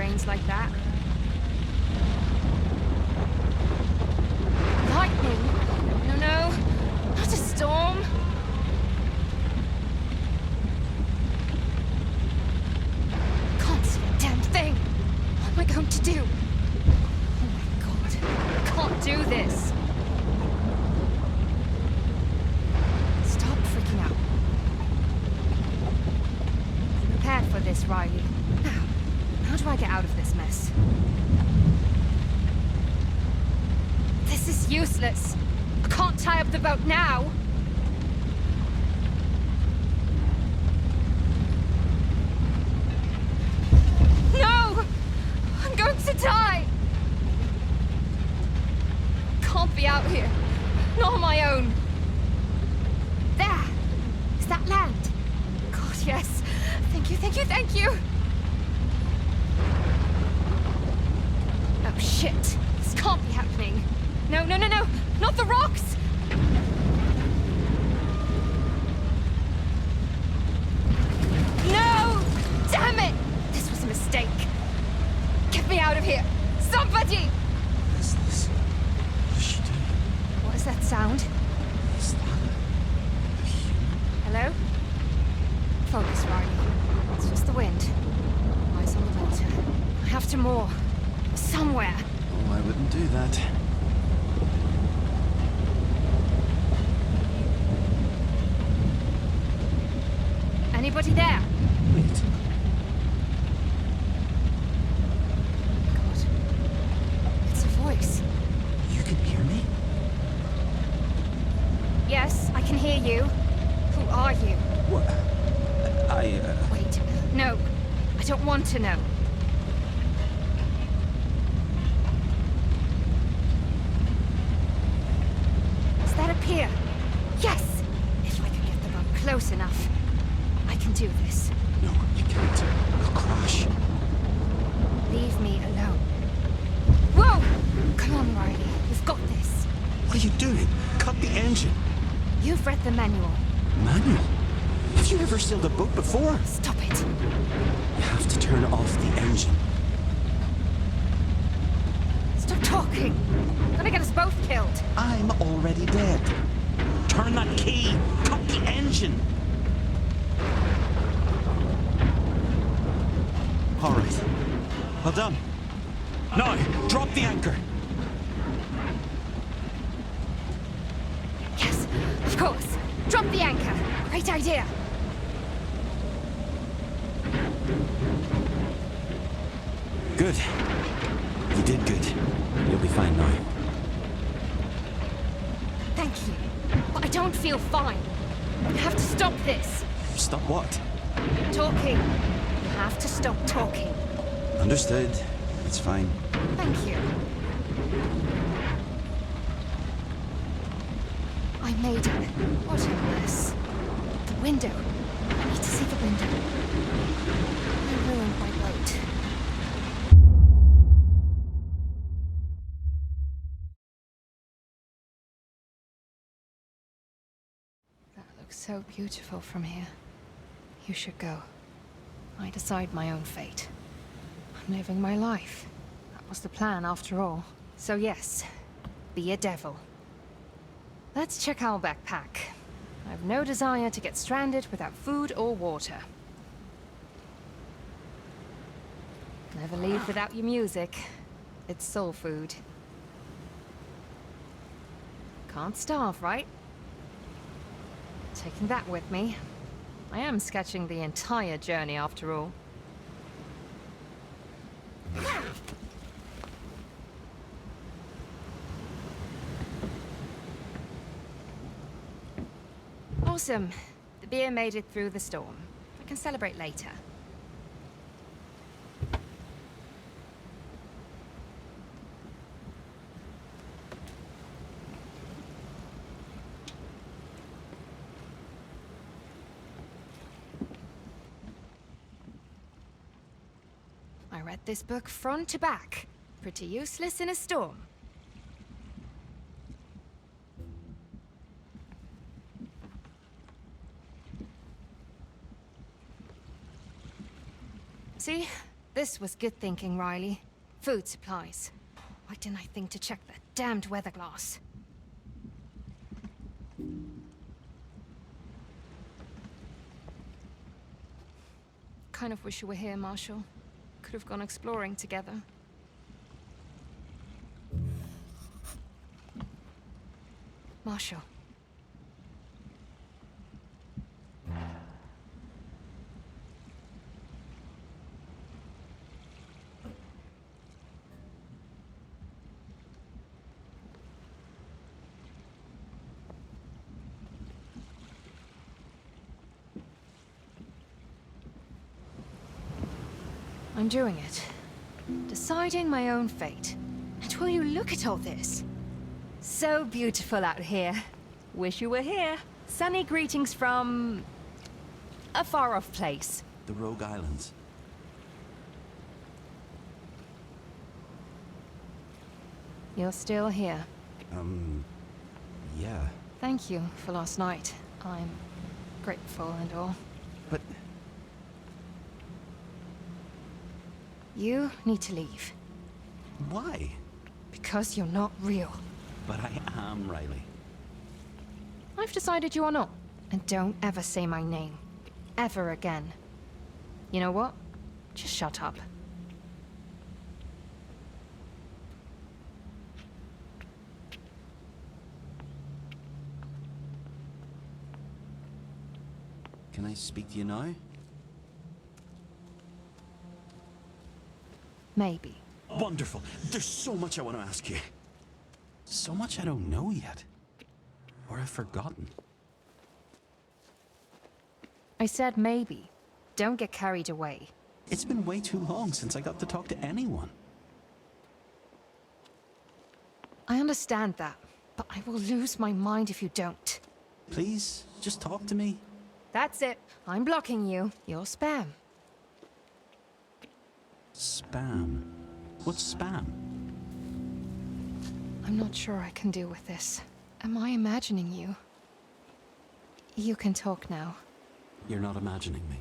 rains like that. Lightning? No, no, not a storm. Can't see a damn thing. What am I going to do? Oh my god, I can't do this. Stop freaking out. I'm prepared for this, Riley. Now, how do I get out of this mess? This is useless. I can't tie up the boat now. No! I'm going to die! Can't be out here. Not on my own. There! Is that land? God, yes. Thank you, thank you, thank you! Oh, shit. This can't be happening. No, no, no, no! Not the rocks! No! Damn it! This was a mistake. Get me out of here! Somebody! What is this? What is she doing? What is that sound? Is that a human? Hello? Focus, Riley. It's just the wind. Eyes on the water. I have to moor. Somewhere. Oh, I wouldn't do that. Anybody there? Wait. God. It's a voice. You can hear me? Yes, I can hear you. Who are you? What? Wait. No. I don't want to know. Is that a pier? Yes! If I could get the boat close enough, I can do this. No, you can't. You'll crash. Leave me alone. Whoa! Come on, Riley. We've got this. What are you doing? Cut the engine. You've read the manual. Manual? Have you ever sailed a boat before? Stop it. You have to turn off the engine. Stop talking. Gonna get us both killed. I'm already dead. Turn that key. Cut the engine. All right. Well done. Now, drop the anchor. Yes, of course. Drop the anchor. Great idea. Good. You did good. You'll be fine now. Thank you. But I don't feel fine. You have to stop this. Stop what? Talking. You have to stop talking. Understood. It's fine. Thank you. I made it. What a mess. The window. I need to see the window. I ruined my boat. That looks so beautiful from here. You should go. I decide my own fate. I'm living my life. That was the plan after all. So yes, be a devil. Let's check our backpack. I have no desire to get stranded without food or water. Never leave without your music. It's soul food. Can't starve, right? Taking that with me. I am sketching the entire journey after all. Awesome. The beer made it through the storm. I can celebrate later. I read this book front to back. Pretty useless in a storm. See? This was good thinking, Riley. Food supplies. Why didn't I think to check that damned weather glass? Kind of wish you were here, Marshall. Could have gone exploring together. Marshall. I'm doing it. Deciding my own fate. And will you look at all this? So beautiful out here. Wish you were here. Sunny greetings from... a far-off place. The Rogue Islands. You're still here. Yeah. Thank you for last night. I'm grateful and all. But You need to leave. why? Because you're not real. But I am, Riley. I've decided you are not. And don't ever say my name. Ever again. You know what? Just shut up. Can I speak to you now? Maybe. Wonderful. There's so much I want to ask you. So much I don't know yet. Or I've forgotten. I said maybe. Don't get carried away. It's been way too long since I got to talk to anyone. I understand that, but I will lose my mind if you don't. Please, just talk to me. That's it. I'm blocking you. You're spam. Spam. What's spam? I'm not sure I can deal with this. Am I imagining you? You can talk now. You're not imagining me.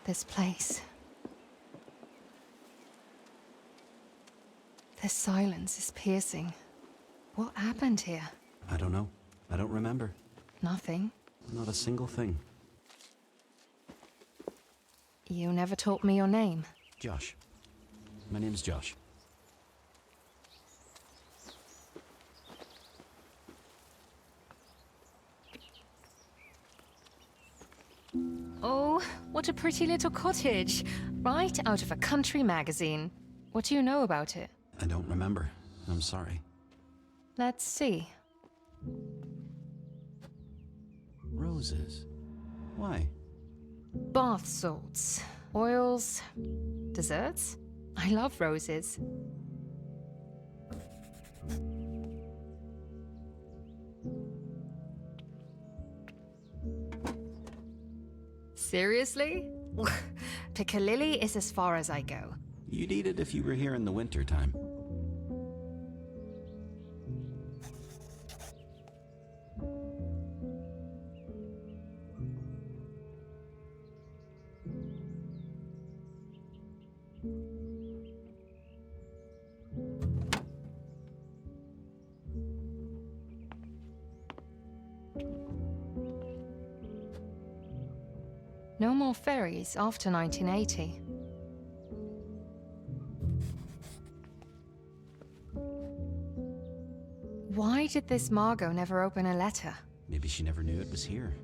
This place. This silence is piercing. What happened here? I don't know. I don't remember. Nothing. Not a single thing. You never told me your name. Josh. My name's Josh. Oh, what a pretty little cottage. Right out of a country magazine. What do you know about it? I don't remember. I'm sorry. Let's see. Roses. Why? Bath salts, oils, desserts. I love roses. Seriously? Pick a lily is as far as I go. You'd eat it if you were here in the winter time. No more ferries after 1980. Why did this Margot never open a letter? Maybe she never knew it was here.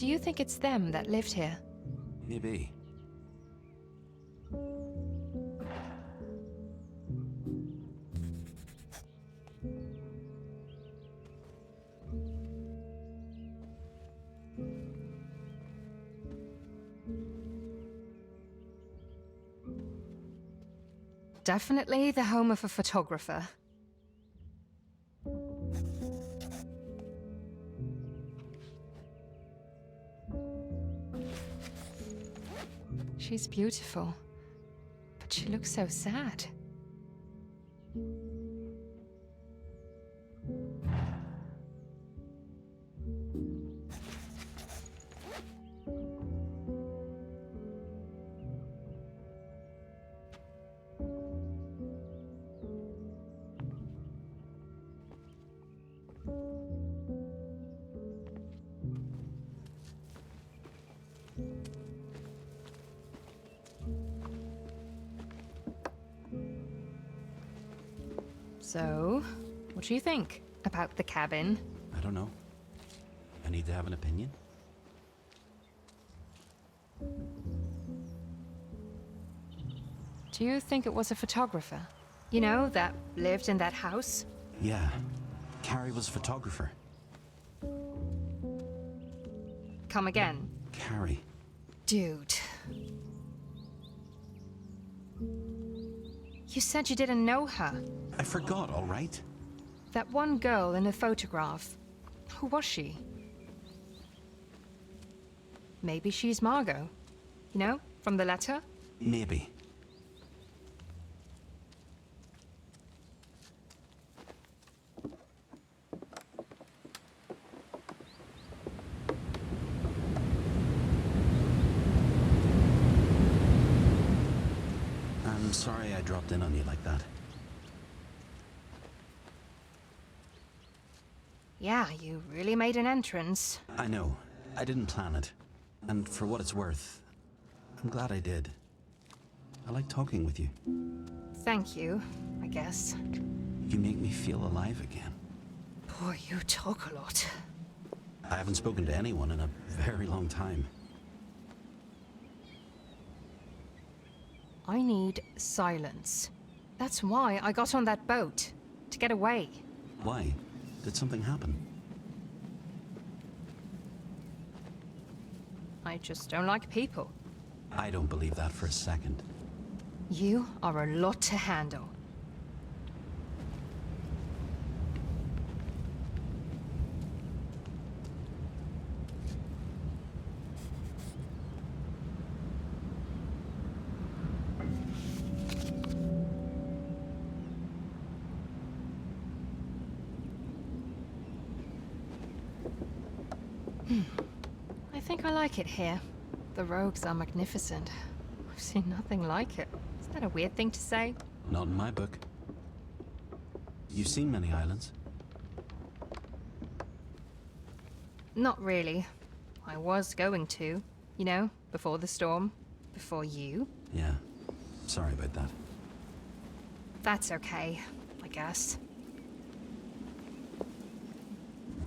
Do you think it's them that lived here? Maybe. Definitely the home of a photographer. She's beautiful, but she looks so sad. So, what do you think about the cabin? I don't know. I need to have an opinion. Do you think it was a photographer? You know, that lived in that house? Yeah. Carrie was a photographer. Come again. Carrie. Dude. You said you didn't know her. I forgot, all right? That one girl in the photograph. Who was she? Maybe she's Margot. You know, from the letter? Maybe. I'm sorry I dropped in on you like that. Yeah, you really made an entrance. I know. I didn't plan it. And for what it's worth, I'm glad I did. I like talking with you. Thank you, I guess. You make me feel alive again. Boy, you talk a lot. I haven't spoken to anyone in a very long time. I need silence. That's why I got on that boat. To get away. Why? Did something happen? I just don't like people. I don't believe that for a second. You are a lot to handle. I think I like it here. The rogues are magnificent. I've seen nothing like it. Is that a weird thing to say? Not in my book. You've seen many islands? Not really. I was going to. You know, before the storm. Before you. Yeah. Sorry about that. That's okay, I guess.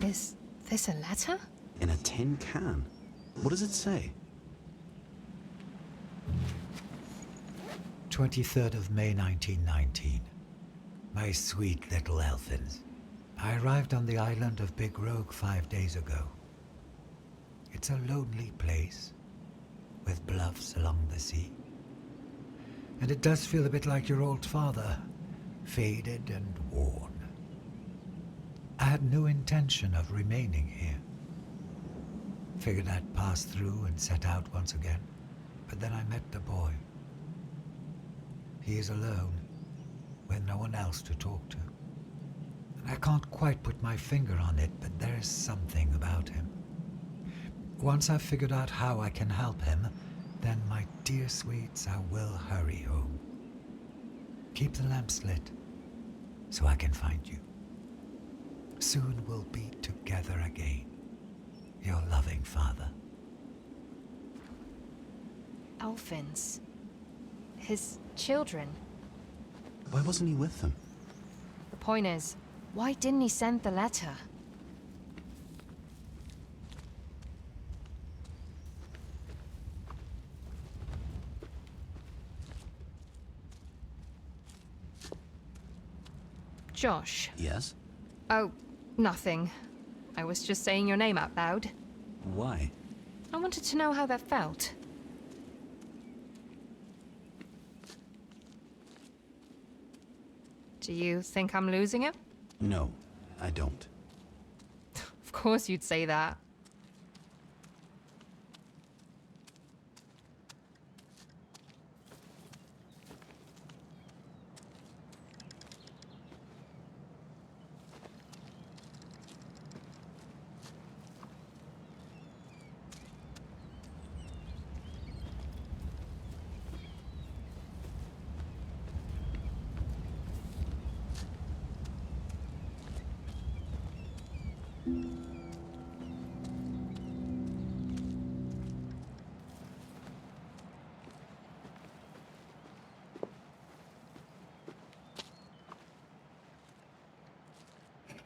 Is this a letter? In a tin can? What does it say? 23rd of May 1919. My sweet little Elfins. I arrived on the island of Big Rogue 5 days ago. It's a lonely place, with bluffs along the sea. And it does feel a bit like your old father, faded and worn. I had no intention of remaining here. Figured I'd pass through and set out once again, but then I met the boy. He is alone, with no one else to talk to. And I can't quite put my finger on it, but there is something about him. Once I've figured out how I can help him, then, my dear sweets, I will hurry home. Keep the lamps lit, so I can find you. Soon we'll be together again. Your loving father. Elfins. His children. Why wasn't he with them? The point is, why didn't he send the letter? Josh. Yes? Oh, nothing. I was just saying your name out loud. Why? I wanted to know how that felt. Do you think I'm losing it? No, I don't. Of course you'd say that.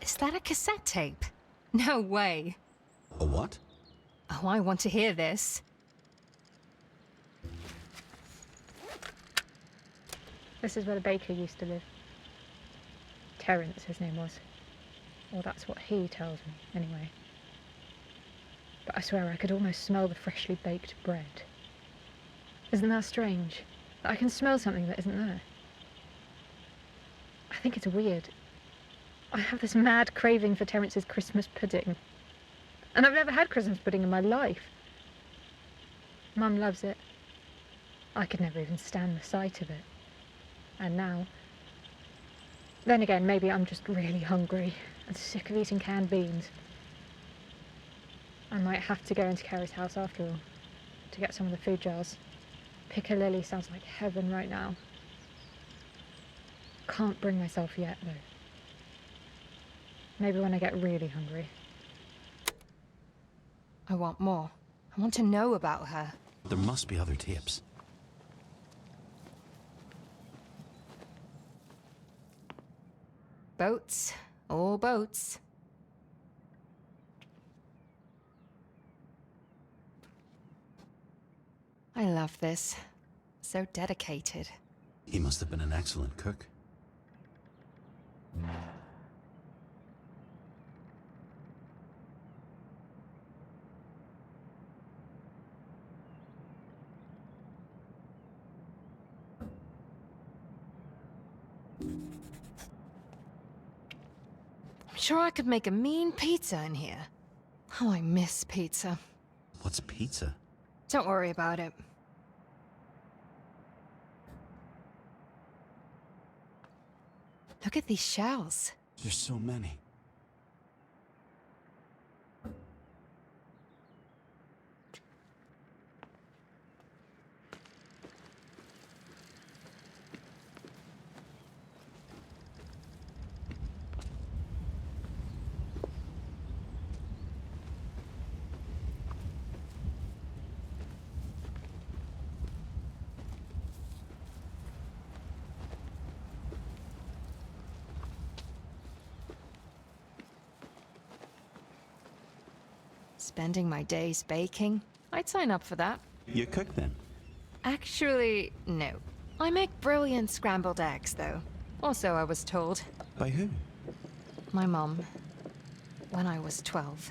Is that a cassette tape? No way. A what? Oh, I want to hear this. This is where the baker used to live. Terence, his name was. Or that's what he tells me, anyway. But I swear I could almost smell the freshly baked bread. Isn't that strange? That I can smell something that isn't there. I think it's weird. I have this mad craving for Terence's Christmas pudding. And I've never had Christmas pudding in my life. Mum loves it. I could never even stand the sight of it. And now... Then again, maybe I'm just really hungry and sick of eating canned beans. I might have to go into Carrie's house after all, to get some of the food jars. Piccalilli sounds like heaven right now. Can't bring myself yet, though. Maybe when I get really hungry. I want more. I want to know about her. There must be other tapes. Boats. All boats. I love this. So dedicated. He must have been an excellent cook. I'm sure I could make a mean pizza in here. Oh, I miss pizza. What's pizza? Don't worry about it. Look at these shells. There's so many. Spending my days baking? I'd sign up for that. You cook then? Actually, no. I make brilliant scrambled eggs, though. Also, I was told. By who? My mum. When I was 12.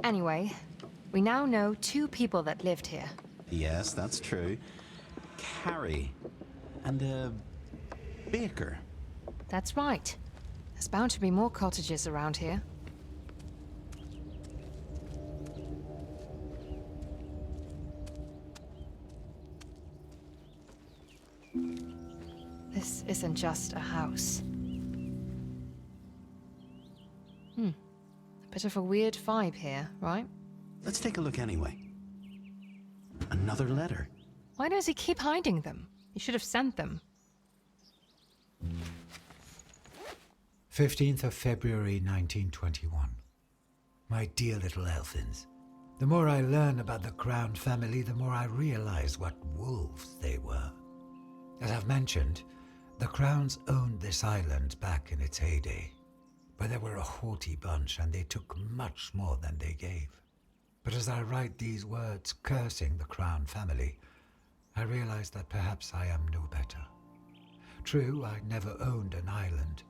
Anyway, we now know 2 people that lived here. Yes, that's true. Carrie. And a baker. That's right. There's bound to be more cottages around here. This isn't just a house. A bit of a weird vibe here, right? Let's take a look anyway. Another letter. Why does he keep hiding them? He should have sent them. 15th of February 1921. My dear little Elfins, the more I learn about the Crown family, the more I realize what wolves they were. As I've mentioned, the Crowns owned this island back in its heyday, but they were a haughty bunch and they took much more than they gave. But as I write these words cursing the Crown family, I realized that perhaps I am no better. True, I never owned an island,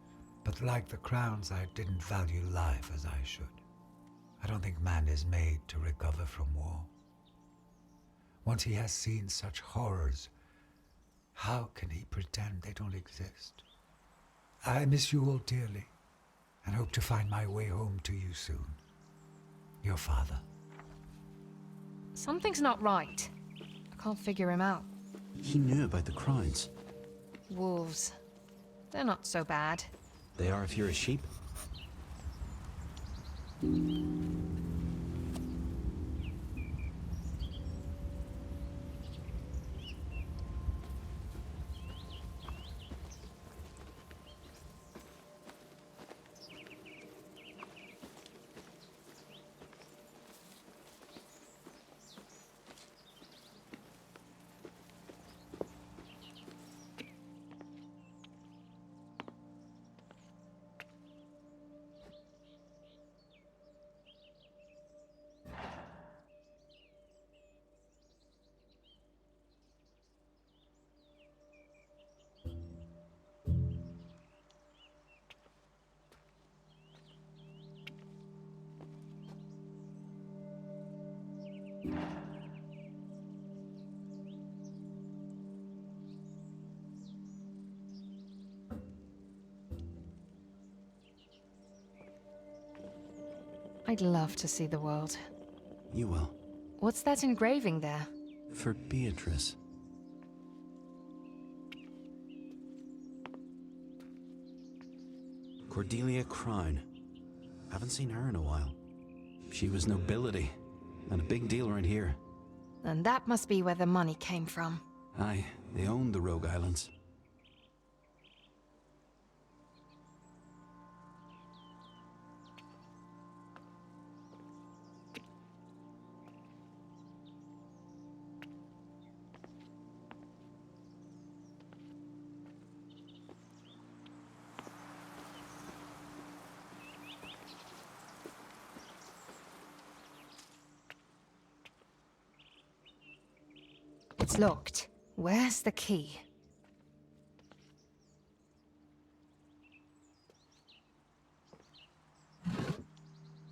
but like the crowns, I didn't value life as I should. I don't think man is made to recover from war. Once he has seen such horrors, how can he pretend they don't exist? I miss you all dearly, and hope to find my way home to you soon. Your father. Something's not right. I can't figure him out. He knew about the crowns. Wolves. They're not so bad. They are if you're a sheep. I'd love to see the world. You will. What's that engraving there? For Beatrice. Cordelia Crown. Haven't seen her in a while. She was nobility, and a big deal around here. And that must be where the money came from. Aye, they owned the Rogue Islands. It's locked. Where's the key?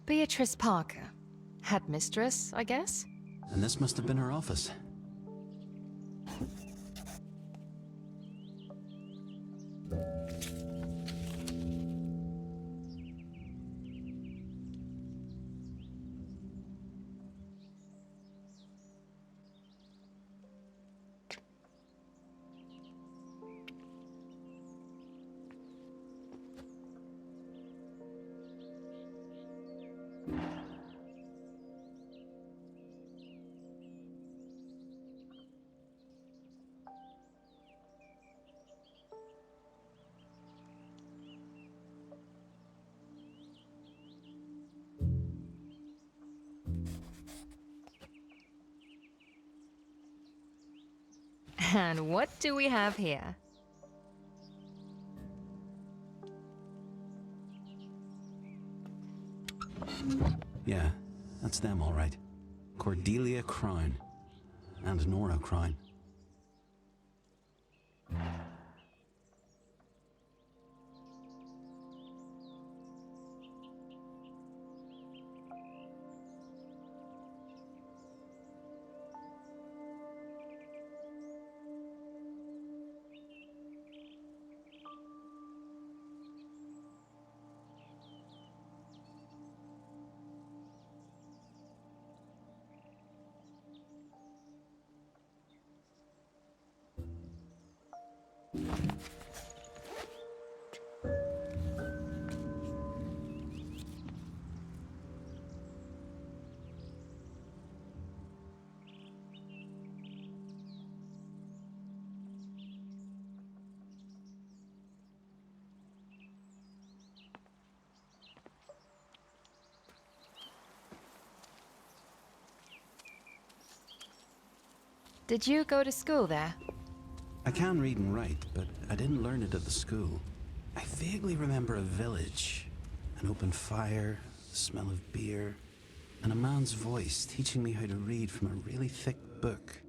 Beatrice Parker. Headmistress, I guess? And this must have been her office. And what do we have here? Yeah, that's them all right. Cordelia Crown. And Nora Crown. Did you go to school there? I can read and write, but I didn't learn it at the school. I vaguely remember a village, an open fire, the smell of beer, and a man's voice teaching me how to read from a really thick book.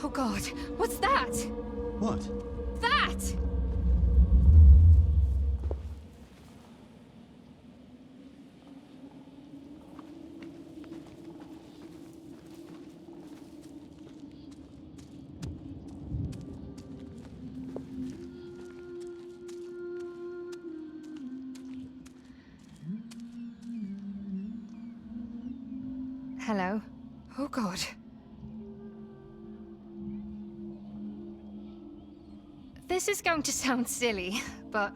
Oh God, what's that? What? That! Hello? Oh God. This is going to sound silly, but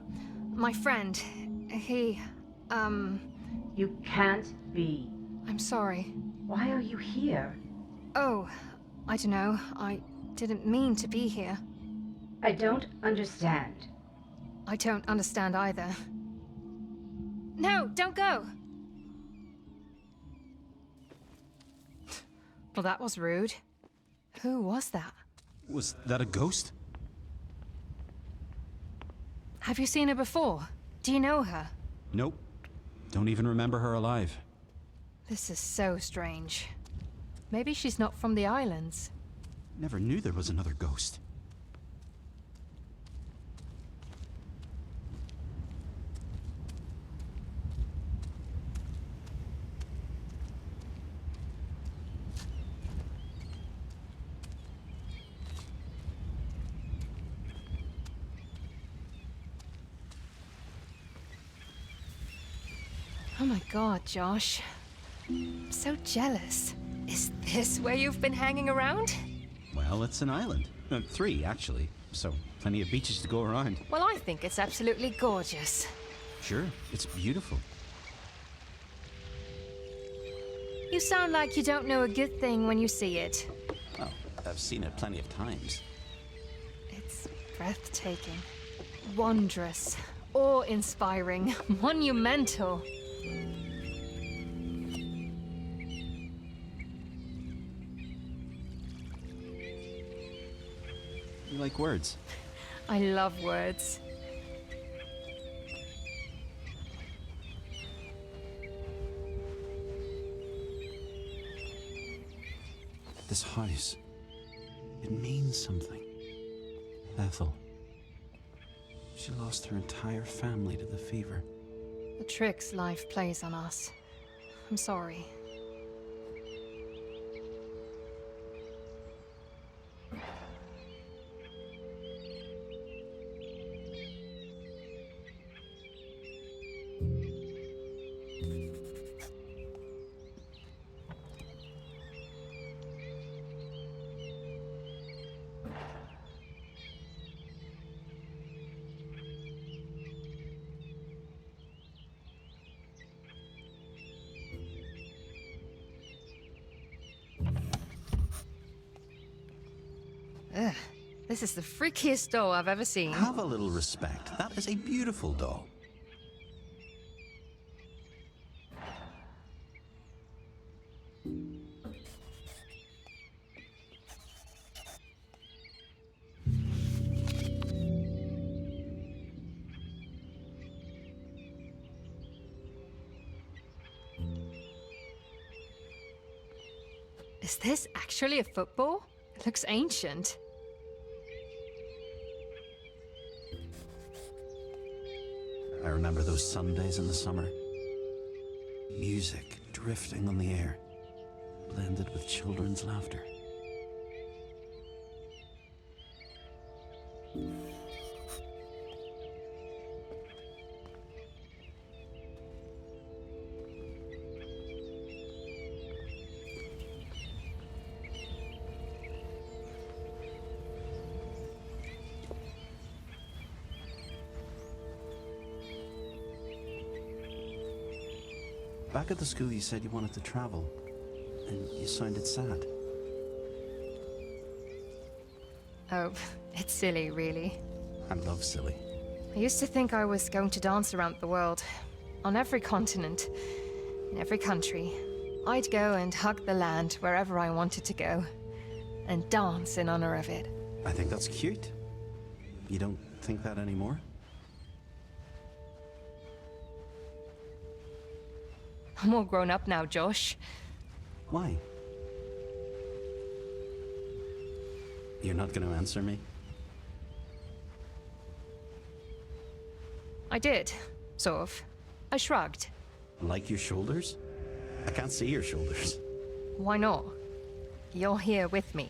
my friend, he, You can't be. I'm sorry. Why are you here? Oh, I don't know. I didn't mean to be here. I don't understand. I don't understand either. No, don't go! Well, that was rude. Who was that? Was that a ghost? Have you seen her before? Do you know her? Nope. Don't even remember her alive. This is so strange. Maybe she's not from the islands. Never knew there was another ghost. Oh my God, Josh. I'm so jealous. Is this where you've been hanging around? Well, it's an island. 3, actually. So, plenty of beaches to go around. Well, I think it's absolutely gorgeous. Sure, it's beautiful. You sound like you don't know a good thing when you see it. Well, I've seen it plenty of times. It's breathtaking, wondrous, awe-inspiring, monumental. You like words? I love words. This house, it means something. Ethel. She lost her entire family to the fever. The tricks life plays on us. I'm sorry. Ugh, this is the freakiest doll I've ever seen. Have a little respect. That is a beautiful doll. Is this actually a football? It looks ancient. I remember those Sundays in the summer. Music drifting on the air, blended with children's laughter. Back at the school, you said you wanted to travel, and you sounded sad. Oh, it's silly, really. I love silly. I used to think I was going to dance around the world. On every continent, in every country. I'd go and hug the land wherever I wanted to go. And dance in honor of it. I think that's cute. You don't think that anymore? I'm all grown up now, Josh. Why? You're not going to answer me? I did. Sort of. I shrugged. Like your shoulders? I can't see your shoulders. Why not? You're here with me.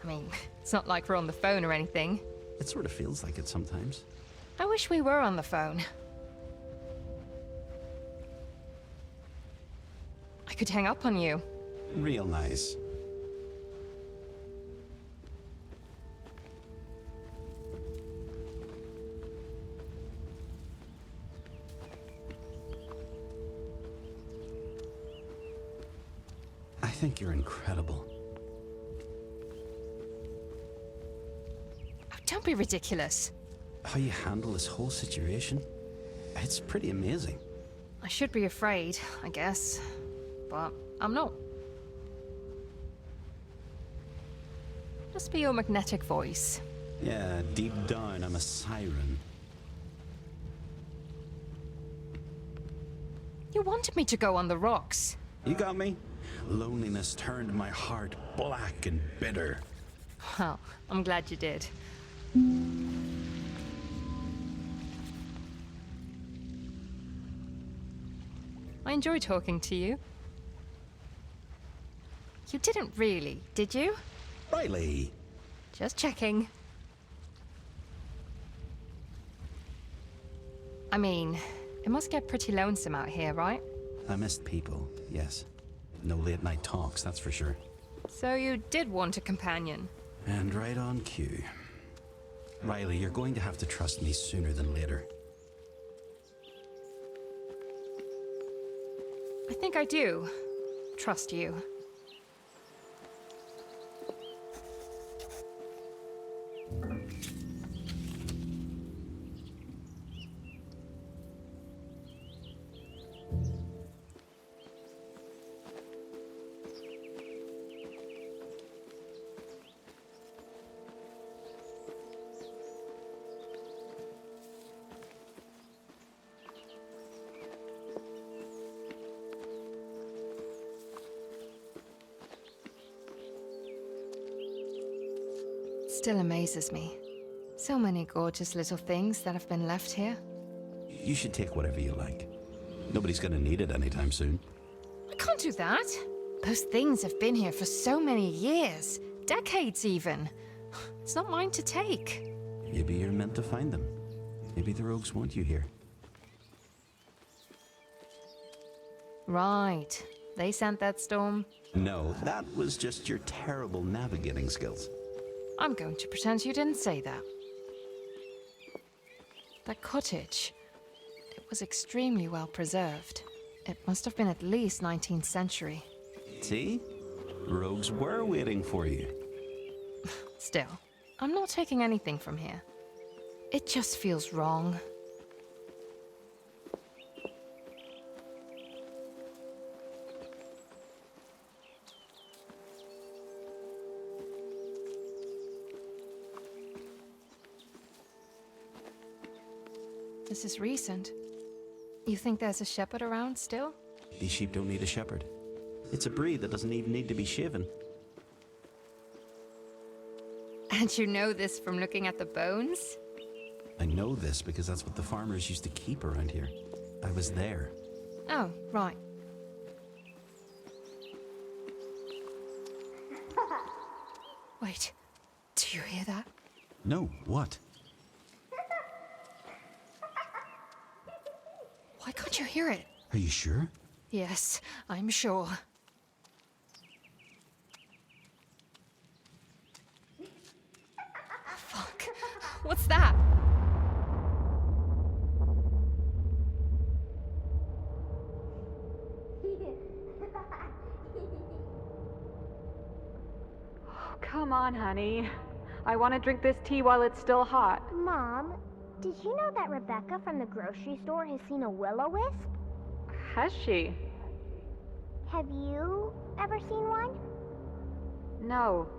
I mean, it's not like we're on the phone or anything. It sort of feels like it sometimes. I wish we were on the phone. I could hang up on you. Real nice. I think you're incredible. Oh, don't be ridiculous. How you handle this whole situation, it's pretty amazing. I should be afraid, I guess. But I'm not. Must be your magnetic voice. Yeah, deep down, I'm a siren. You wanted me to go on the rocks. You got me? Loneliness turned my heart black and bitter. Well, I'm glad you did. I enjoy talking to you. You didn't really, did you? Riley! Just checking. I mean, it must get pretty lonesome out here, right? I missed people, yes. No late night talks, that's for sure. So you did want a companion. And right on cue. Riley, you're going to have to trust me sooner than later. I think I do trust you. Still amazes me. So many gorgeous little things that have been left here. You should take whatever you like. Nobody's gonna need it anytime soon. I can't do that. Those things have been here for so many years. Decades even. It's not mine to take. Maybe you're meant to find them. Maybe the rogues want you here. Right. They sent that storm. No, that was just your terrible navigating skills. I'm going to pretend you didn't say that. That cottage. It was extremely well preserved. It must have been at least 19th century. See? Rogues were waiting for you. Still, I'm not taking anything from here. It just feels wrong. This is recent. You think there's a shepherd around still? These sheep don't need a shepherd. It's a breed that doesn't even need to be shaven. And you know this from looking at the bones? I know this because that's what the farmers used to keep around here. I was there. Oh, right. Wait, do you hear that? No, what? Why can't you hear it? Are you sure? Yes, I'm sure. Fuck. What's that? Oh, come on, honey. I want to drink this tea while it's still hot. Mom, did you know that Rebecca from the grocery store has seen a will-o-wisp? Has she? Have you ever seen one? No.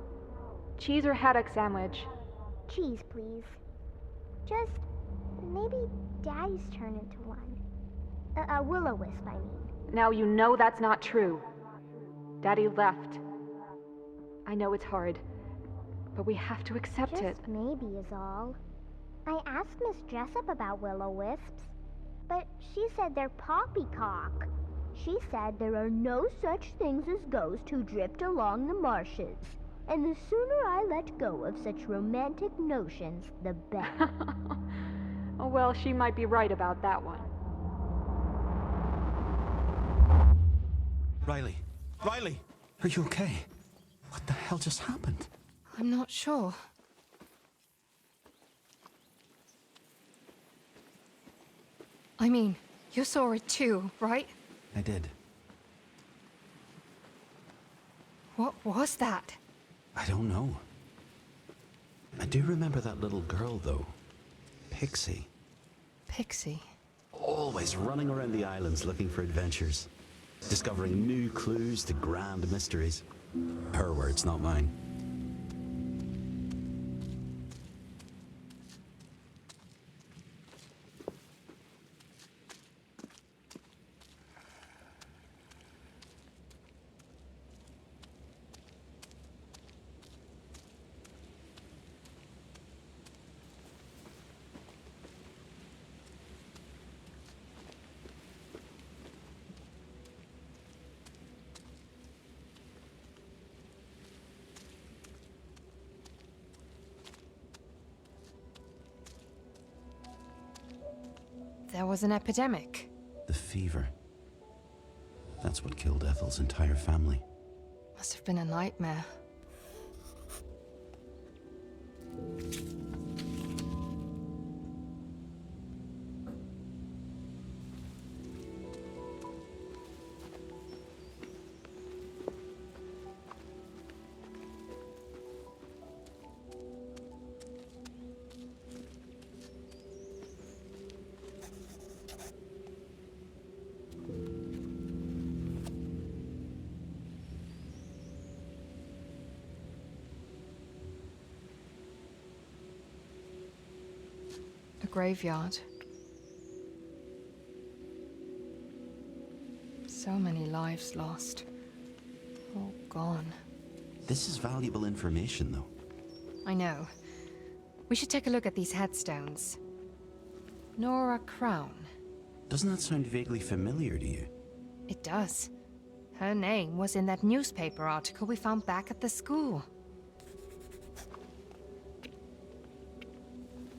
Cheese or haddock sandwich? Cheese, please. Just maybe Daddy's turn into one. A will-o-wisp, I mean. Now you know that's not true. Daddy left. I know it's hard. but we have to accept it. Just maybe is all. I asked Miss Jessup about will-o-wisps, but she said they're poppycock. She said there are no such things as ghosts who drift along the marshes, and the sooner I let go of such romantic notions, the better. Oh, well, she might be right about that one. Riley! Riley! Are you okay? What the hell just happened? I'm not sure. I mean, you saw it too, right? I did. What was that? I don't know. I do remember that little girl, though. Pixie. Pixie. Always running around the islands looking for adventures. Discovering new clues to grand mysteries. Her words, not mine. There was an epidemic. The fever. That's what killed Ethel's entire family. Must have been a nightmare. A graveyard. So many lives lost. All gone. This is valuable information, though. I know. We should take a look at these headstones. Nora Crown. Doesn't that sound vaguely familiar to you? It does. Her name was in that newspaper article we found back at the school.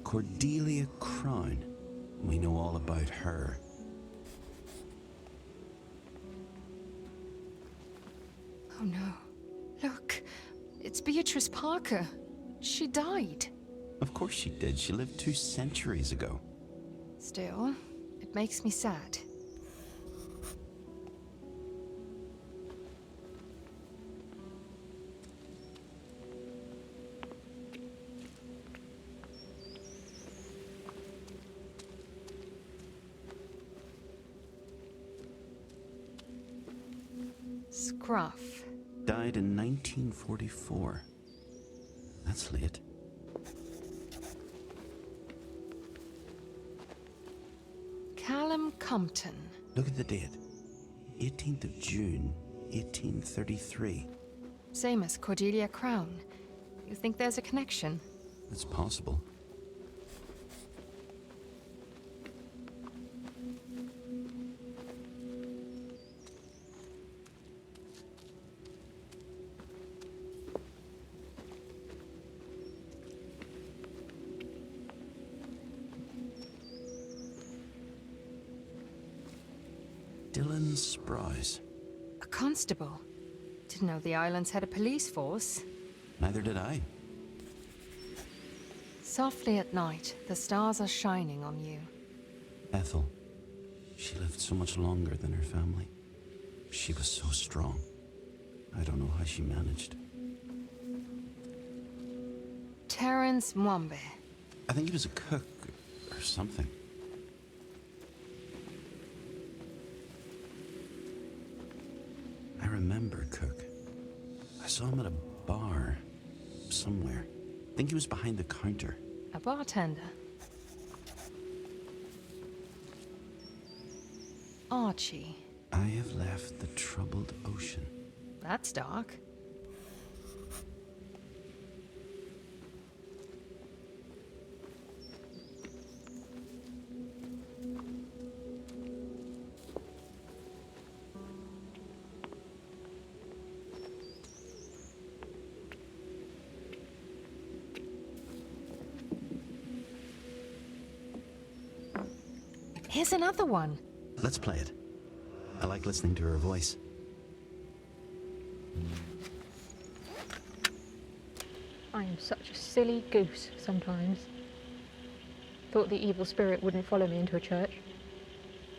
Cordelia Crown. We know all about her. Oh no. Look, it's Beatrice Parker. She died. Of course she did. She lived 2 centuries ago. Still, it makes me sad. Scruff. Died in 1944. That's late. Callum Compton. Look at the date. 18th of June, 1833. Same as Cordelia Crown. You think there's a connection? It's possible. Dylan Sprouse. A constable. Didn't know the islands had a police force. Neither did I. Softly at night, the stars are shining on you. Ethel. She lived so much longer than her family. She was so strong. I don't know how she managed. Terence Mwambe. I think he was a cook or something. I remember Cook. I saw him at a bar somewhere. I think he was behind the counter. A bartender. Archie. I have left the troubled ocean. That's dark. Here's another one. Let's play it. I like listening to her voice. I am such a silly goose sometimes. Thought the evil spirit wouldn't follow me into a church.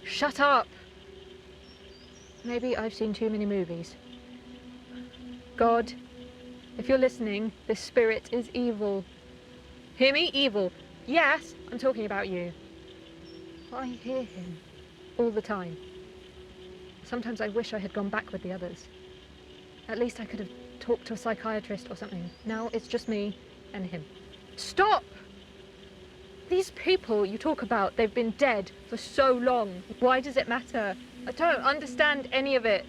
Shut up! Maybe I've seen too many movies. God, if you're listening, this spirit is evil. Hear me? Evil. Yes, I'm talking about you. I hear him all the time. Sometimes I wish I had gone back with the others. At least I could have talked to a psychiatrist or something. Now it's just me and him. Stop! These people you talk about, they've been dead for so long. Why does it matter? I don't understand any of it.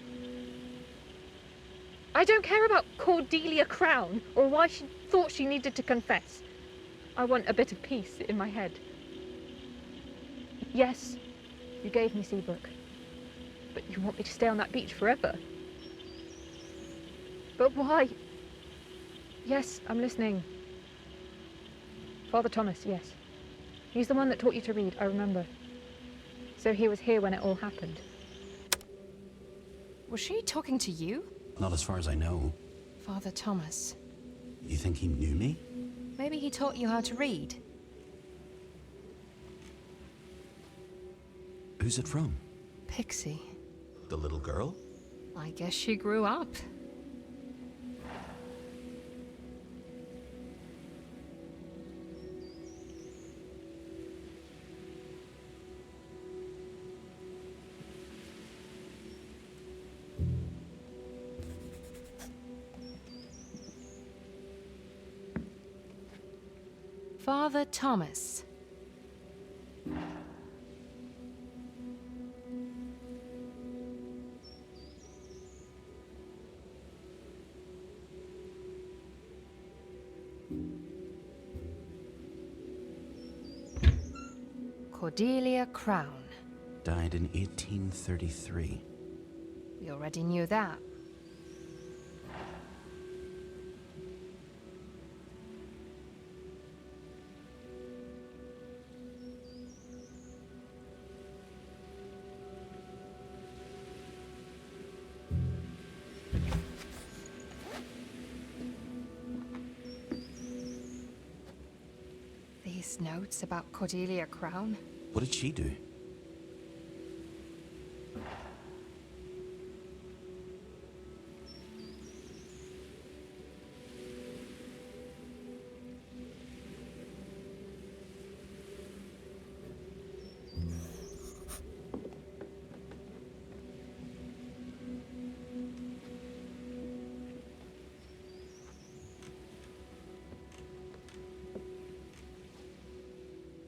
I don't care about Cordelia Crown or why she thought she needed to confess. I want a bit of peace in my head. Yes, you gave me Seabrook, but you want me to stay on that beach forever? But why? Yes, I'm listening. Father Thomas, yes. He's the one that taught you to read, I remember. So he was here when it all happened. Was she talking to you? Not as far as I know. Father Thomas. You think he knew me? Maybe he taught you how to read. Who's it from? Pixie. The little girl? I guess she grew up. Father Thomas. Cordelia Crown. Died in 1833. We already knew that. These notes about Cordelia Crown? What did she do?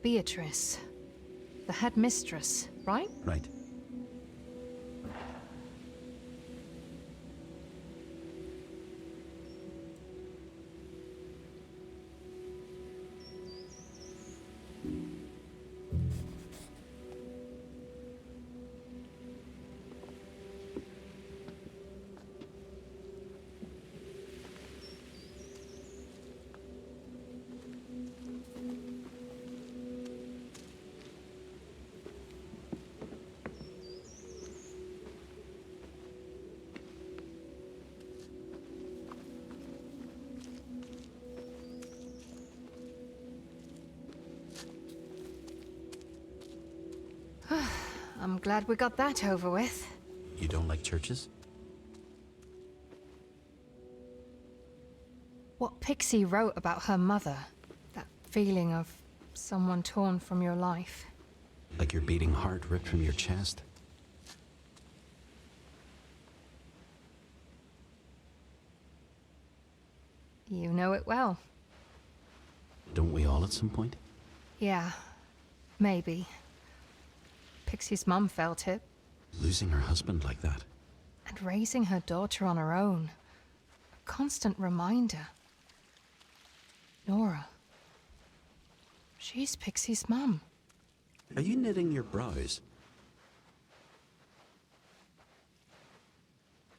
Beatrice. The headmistress, right? Right. I'm glad we got that over with. You don't like churches? What Pixie wrote about her mother, that feeling of someone torn from your life. Like your beating heart ripped from your chest? You know it well. Don't we all at some point? Yeah, maybe. Pixie's mum felt it, Losing her husband like that. and raising her daughter on her own. A constant reminder. Nora. She's Pixie's mum. Are you knitting your brows?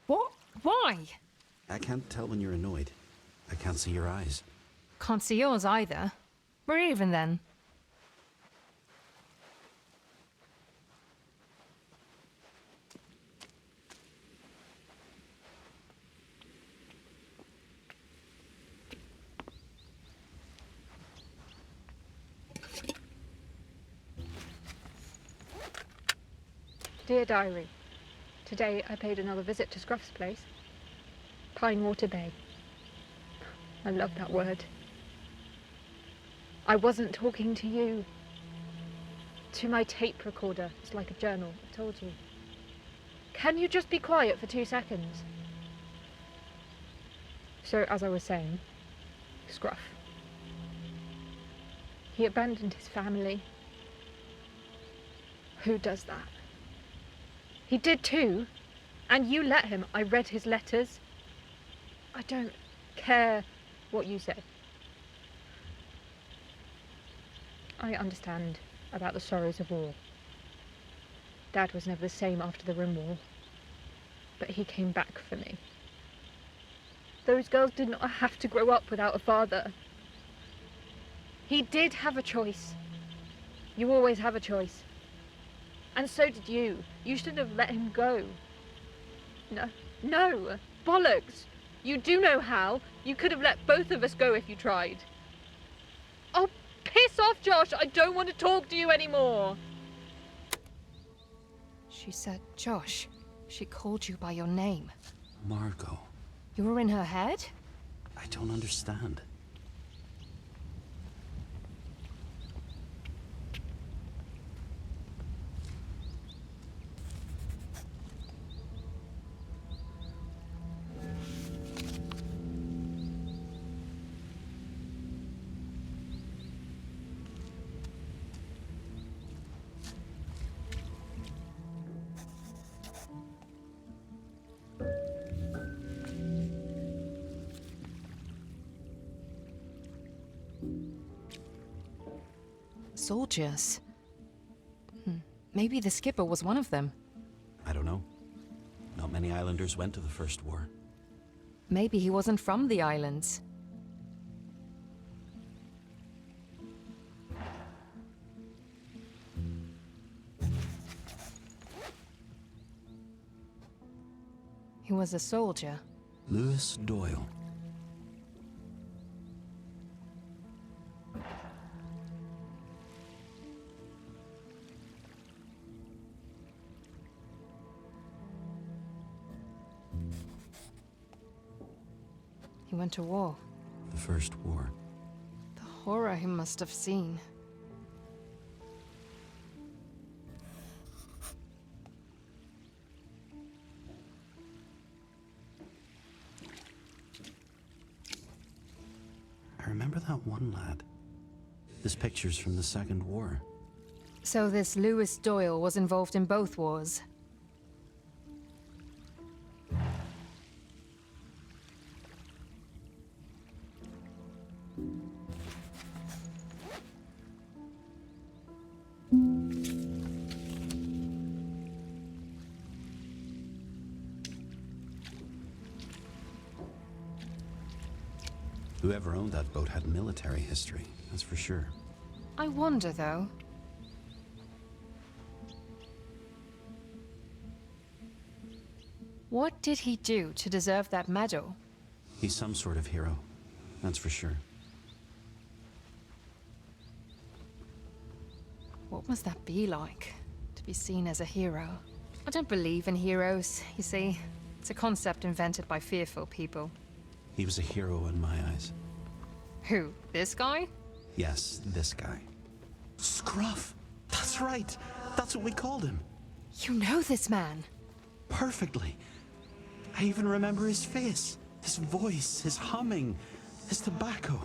What? Why? I can't tell when you're annoyed. I can't see your eyes. Can't see yours either. We're even then. Dear Diary, today I paid another visit to Scruff's place. Pinewater Bay. I love that word. I wasn't talking to you. To my tape recorder. It's like a journal, I told you. Can you just be quiet for 2 seconds? So, as I was saying, Scruff. He abandoned his family. Who does that? He did too. And you let him. I read his letters. I don't care what you say. I understand about the sorrows of war. Dad was never the same after the Rim War. But he came back for me. Those girls did not have to grow up without a father. He did have a choice. You always have a choice. And so did you. You should have let him go. No, bollocks. You do know how. You could have let both of us go if you tried. Oh, piss off, Josh. I don't want to talk to you anymore. She said, Josh. She called you by your name. Margot, You were in her head? I don't understand. Soldiers. Maybe the skipper was one of them. I don't know. Not many islanders went to the First War. Maybe he wasn't from the islands. He was a soldier. Lewis Doyle. He went to war. The First War. The horror he must have seen. I remember that one lad. This picture's from the Second War. So this Lewis Doyle was involved in both wars. Whoever owned that boat had military history, that's for sure. I wonder, though. What did he do to deserve that medal? He's some sort of hero, that's for sure. What must that be like, to be seen as a hero? I don't believe in heroes, you see. It's a concept invented by fearful people. He was a hero in my eyes. Who, this guy? Yes, this guy. Scruff! That's right! That's what we called him! You know this man. Perfectly. I even remember his face, his voice, his humming, his tobacco.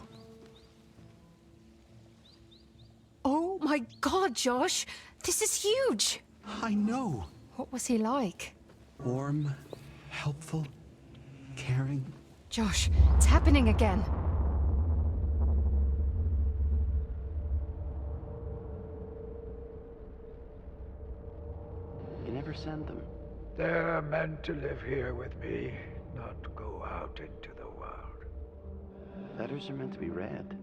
Oh my god, Josh! This is huge! I know. What was he like? Warm, helpful, caring. Josh, it's happening again. You never send them. They're meant to live here with me, not go out into the world. Letters are meant to be read.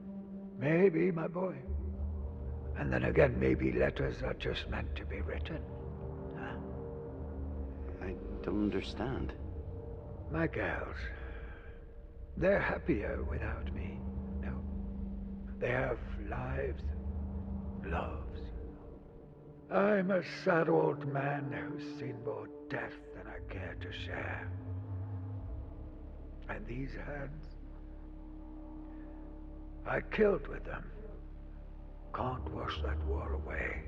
Maybe, my boy. And then again, maybe letters are just meant to be written. Huh? I don't understand. My girls, they're happier without me. No. They have lives, loves, I'm a sad old man who's seen more death than I care to share. And these hands, I killed with them. Can't wash that war away,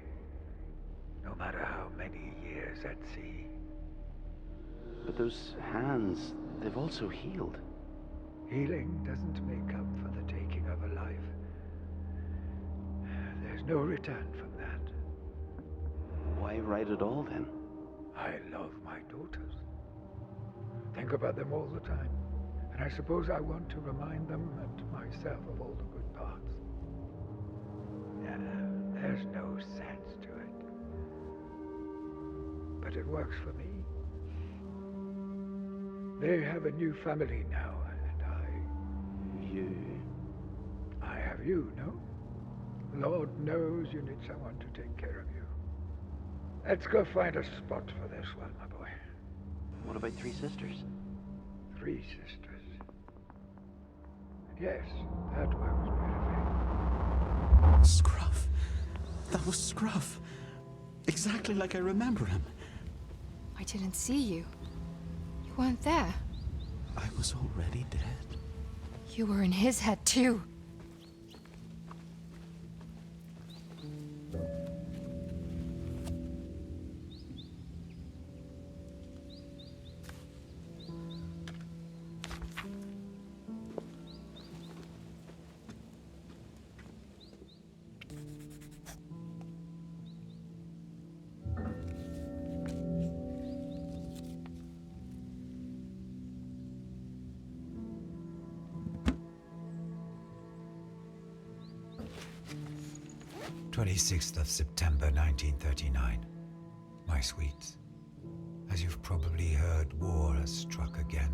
no matter how many years at sea. But those hands, they've also healed. Healing doesn't make up for the taking of a life. There's no return from that. Why write it all then? I love my daughters. Think about them all the time. And I suppose I want to remind them and myself of all the good parts. There's no sense to it. But it works for me. They have a new family now, and I have you, no? Lord knows you need someone to take care of you. Let's go find a spot for this one, my boy. What about 3 sisters? 3 sisters. Yes, that works beautifully. Scruff. That was Scruff. Exactly like I remember him. I didn't see you. You weren't there. I was already dead. You were in his head too. September 1939. My sweets, as you've probably heard, war has struck again.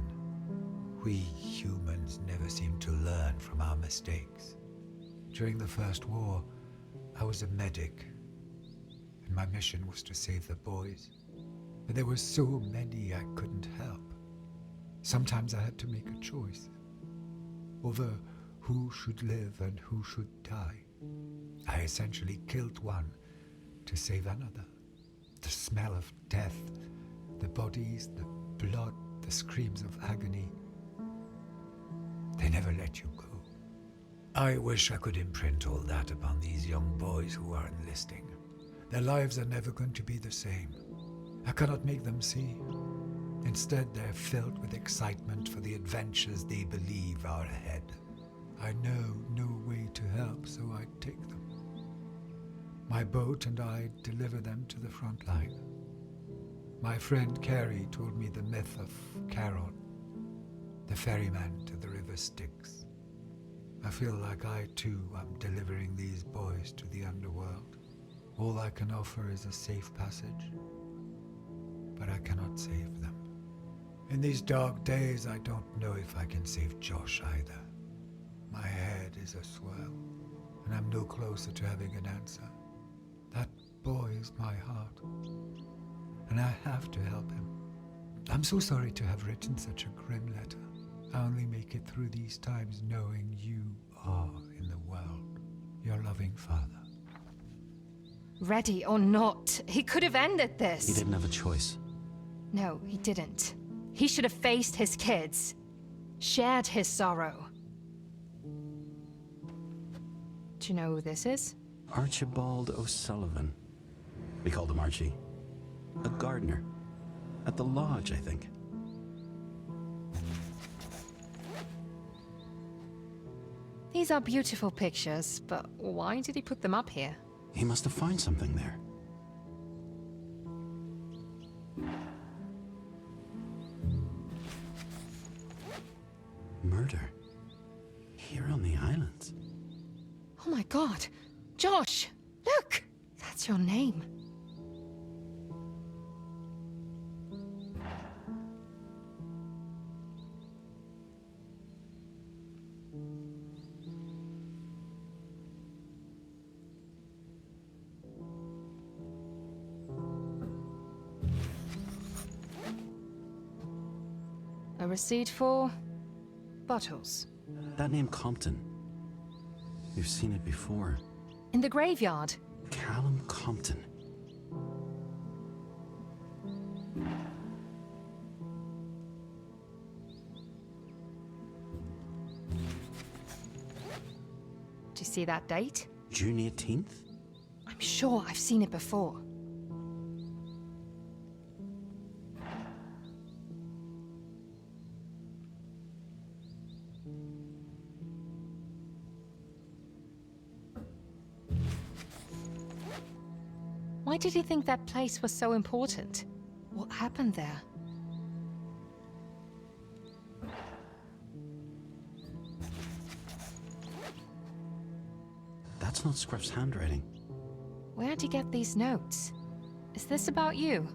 We humans never seem to learn from our mistakes. During the First War, I was a medic, and my mission was to save the boys. But there were so many I couldn't help. Sometimes I had to make a choice over who should live and who should die. I essentially killed one to save another. The smell of death, the bodies, the blood, the screams of agony. They never let you go. I wish I could imprint all that upon these young boys who are enlisting. Their lives are never going to be the same. I cannot make them see. Instead, they're filled with excitement for the adventures they believe are ahead. I know no way to help, so I take them. My boat and I deliver them to the front line. My friend Carrie told me the myth of Carol, the ferryman to the river Styx. I feel like I too am delivering these boys to the underworld. All I can offer is a safe passage, but I cannot save them. In these dark days, I don't know if I can save Josh either. My head is a swirl, and I'm no closer to having an answer. That boy is my heart, and I have to help him. I'm so sorry to have written such a grim letter. I only make it through these times knowing you are in the world, your loving father. Ready or not, he could have ended this. He didn't have a choice. No, he didn't. He should have faced his kids, shared his sorrow. Do you know who this is? Archibald O'Sullivan. We called him Archie. A gardener. At the lodge, I think. These are beautiful pictures, but why did he put them up here? He must have found something there. Murder. Here on the islands. Oh my god! Josh! Look! That's your name. A receipt for bottles. That name Compton. We've seen it before. In the graveyard. Callum Compton. see that date? June 18th? I'm sure I've seen it before. Why did he think that place was so important? What happened there? That's not Scruff's handwriting. Where'd he get these notes? Is this about you?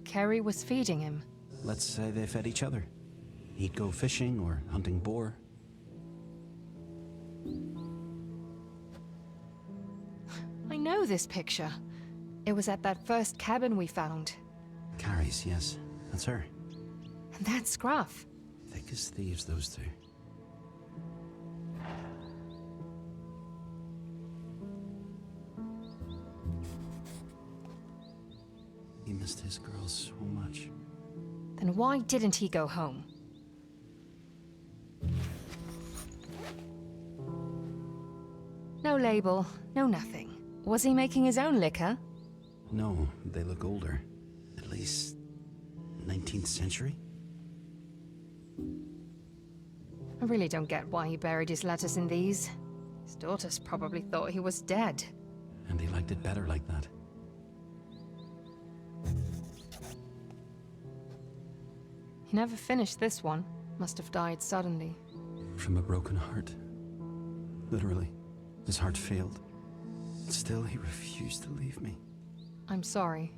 Kerry was feeding him. Let's say they fed each other. He'd go fishing or hunting boar. I know this picture. It was at that first cabin we found. Carrie's, yes. That's her. And that's Scruff. Thick as thieves, those two. He missed his girl so much. Then why didn't he go home? No label, no nothing. Was he making his own liquor? No, they look older. At least 19th century? I really don't get why he buried his letters in these. His daughters probably thought he was dead. And he liked it better like that. He never finished this one. Must have died suddenly. From a broken heart. Literally. His heart failed. Still, he refused to leave me. I'm sorry.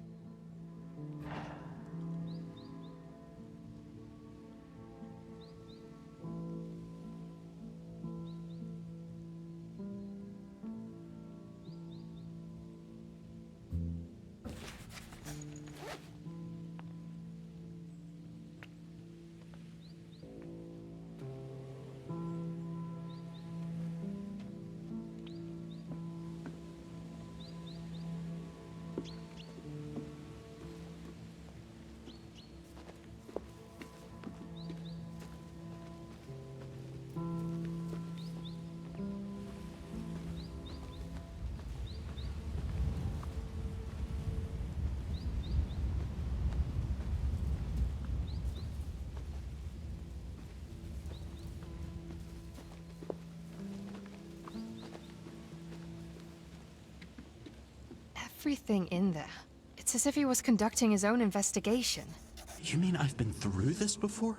Everything in there. It's as if he was conducting his own investigation. You mean I've been through this before?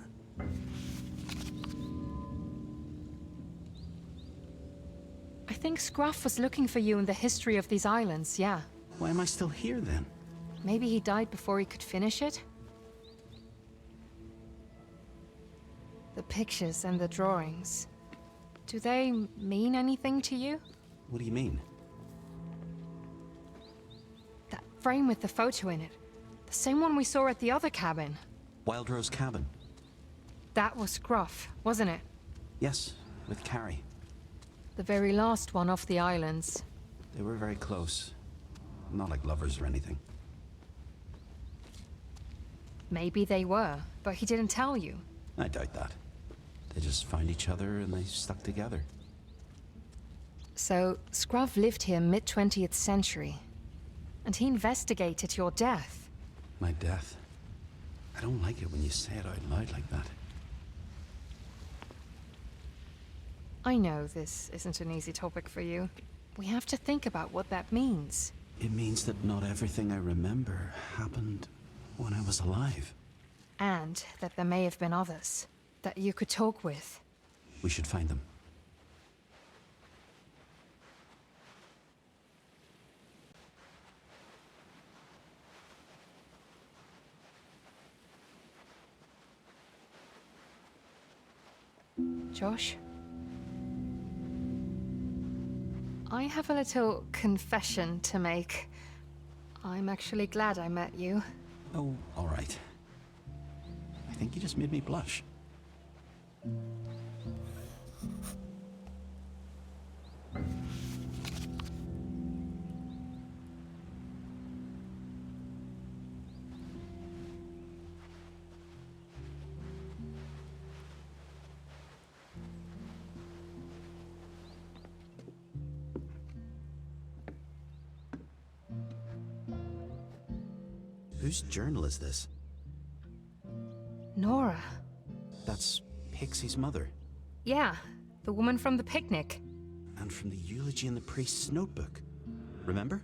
I think Scruff was looking for you in the history of these islands, yeah. Why am I still here then? Maybe he died before he could finish it? The pictures and the drawings. Do they mean anything to you? What do you mean? That frame with the photo in it. The same one we saw at the other cabin. Wild Rose Cabin. That was Scruff, wasn't it? Yes, with Carrie. The very last one off the islands. They were very close. Not like lovers or anything. Maybe they were, but he didn't tell you. I doubt that. They just found each other and they stuck together. So, Scruff lived here mid-20th century. And he investigated your death. My death. I don't like it when you say it out loud like that. I know this isn't an easy topic for you. We have to think about what that means. It means that not everything I remember happened when I was alive. And that there may have been others that you could talk with. We should find them. Josh? I have a little confession to make. I'm actually glad I met you. Oh, all right. I think you just made me blush. Whose journal is this? Nora. That's Pixie's mother. Yeah, the woman from the picnic. And from the eulogy in the priest's notebook. Remember?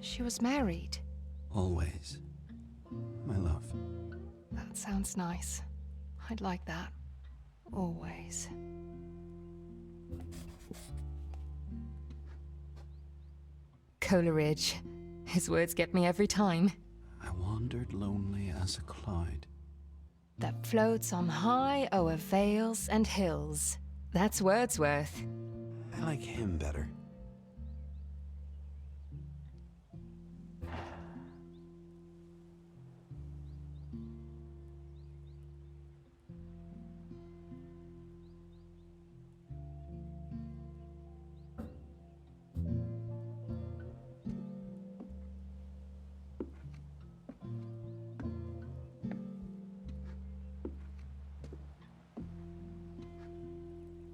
She was married. Always. My love. That sounds nice. I'd like that. Always. Coleridge. His words get me every time. I wandered lonely as a cloud. That floats on high o'er vales and hills. That's Wordsworth. I like him better.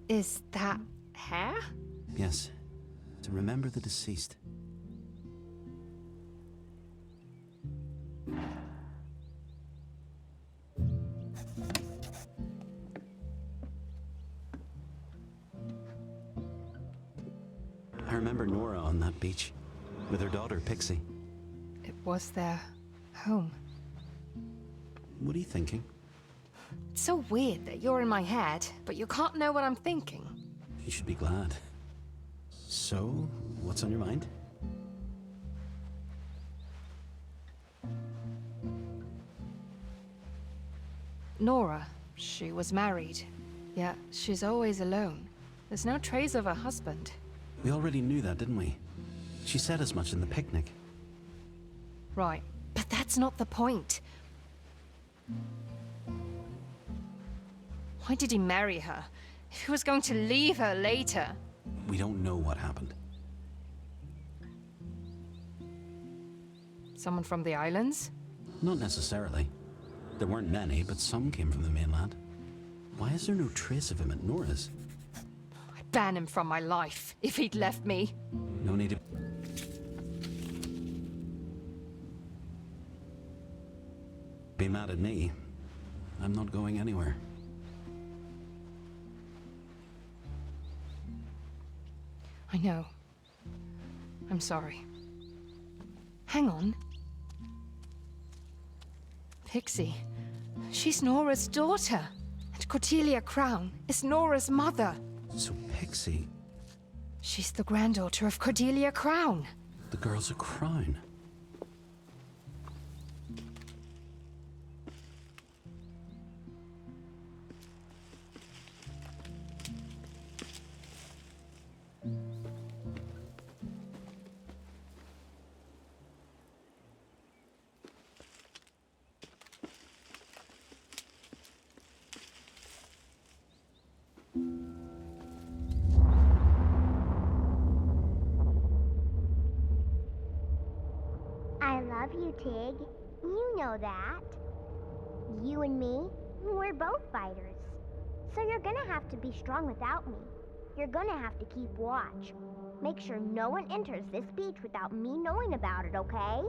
Is that hair? Yes, to remember the deceased. I remember Nora on that beach, with her daughter Pixie. It was their home. What are you thinking? It's so weird that you're in my head, but you can't know what I'm thinking. You should be glad. So, what's on your mind? Nora, she was married. Yet she's always alone. There's no trace of her husband. We already knew that, didn't we? She said as much in the picnic. Right, but that's not the point. Why did he marry her? If he was going to leave her later. We don't know what happened. Someone from the islands? Not necessarily. There weren't many, but some came from the mainland. Why is there no trace of him at Nora's? I'd ban him from my life if he'd left me. No need to... be mad at me. I'm not going anywhere. I know. I'm sorry. Hang on. Pixie. She's Nora's daughter. And Cordelia Crown is Nora's mother. So Pixie, She's the granddaughter of Cordelia Crown. the girl's a crown. I love you, Tig. You know that. You and me, we're both fighters. So you're gonna have to be strong without me. You're gonna have to keep watch. Make sure no one enters this beach without me knowing about it, okay?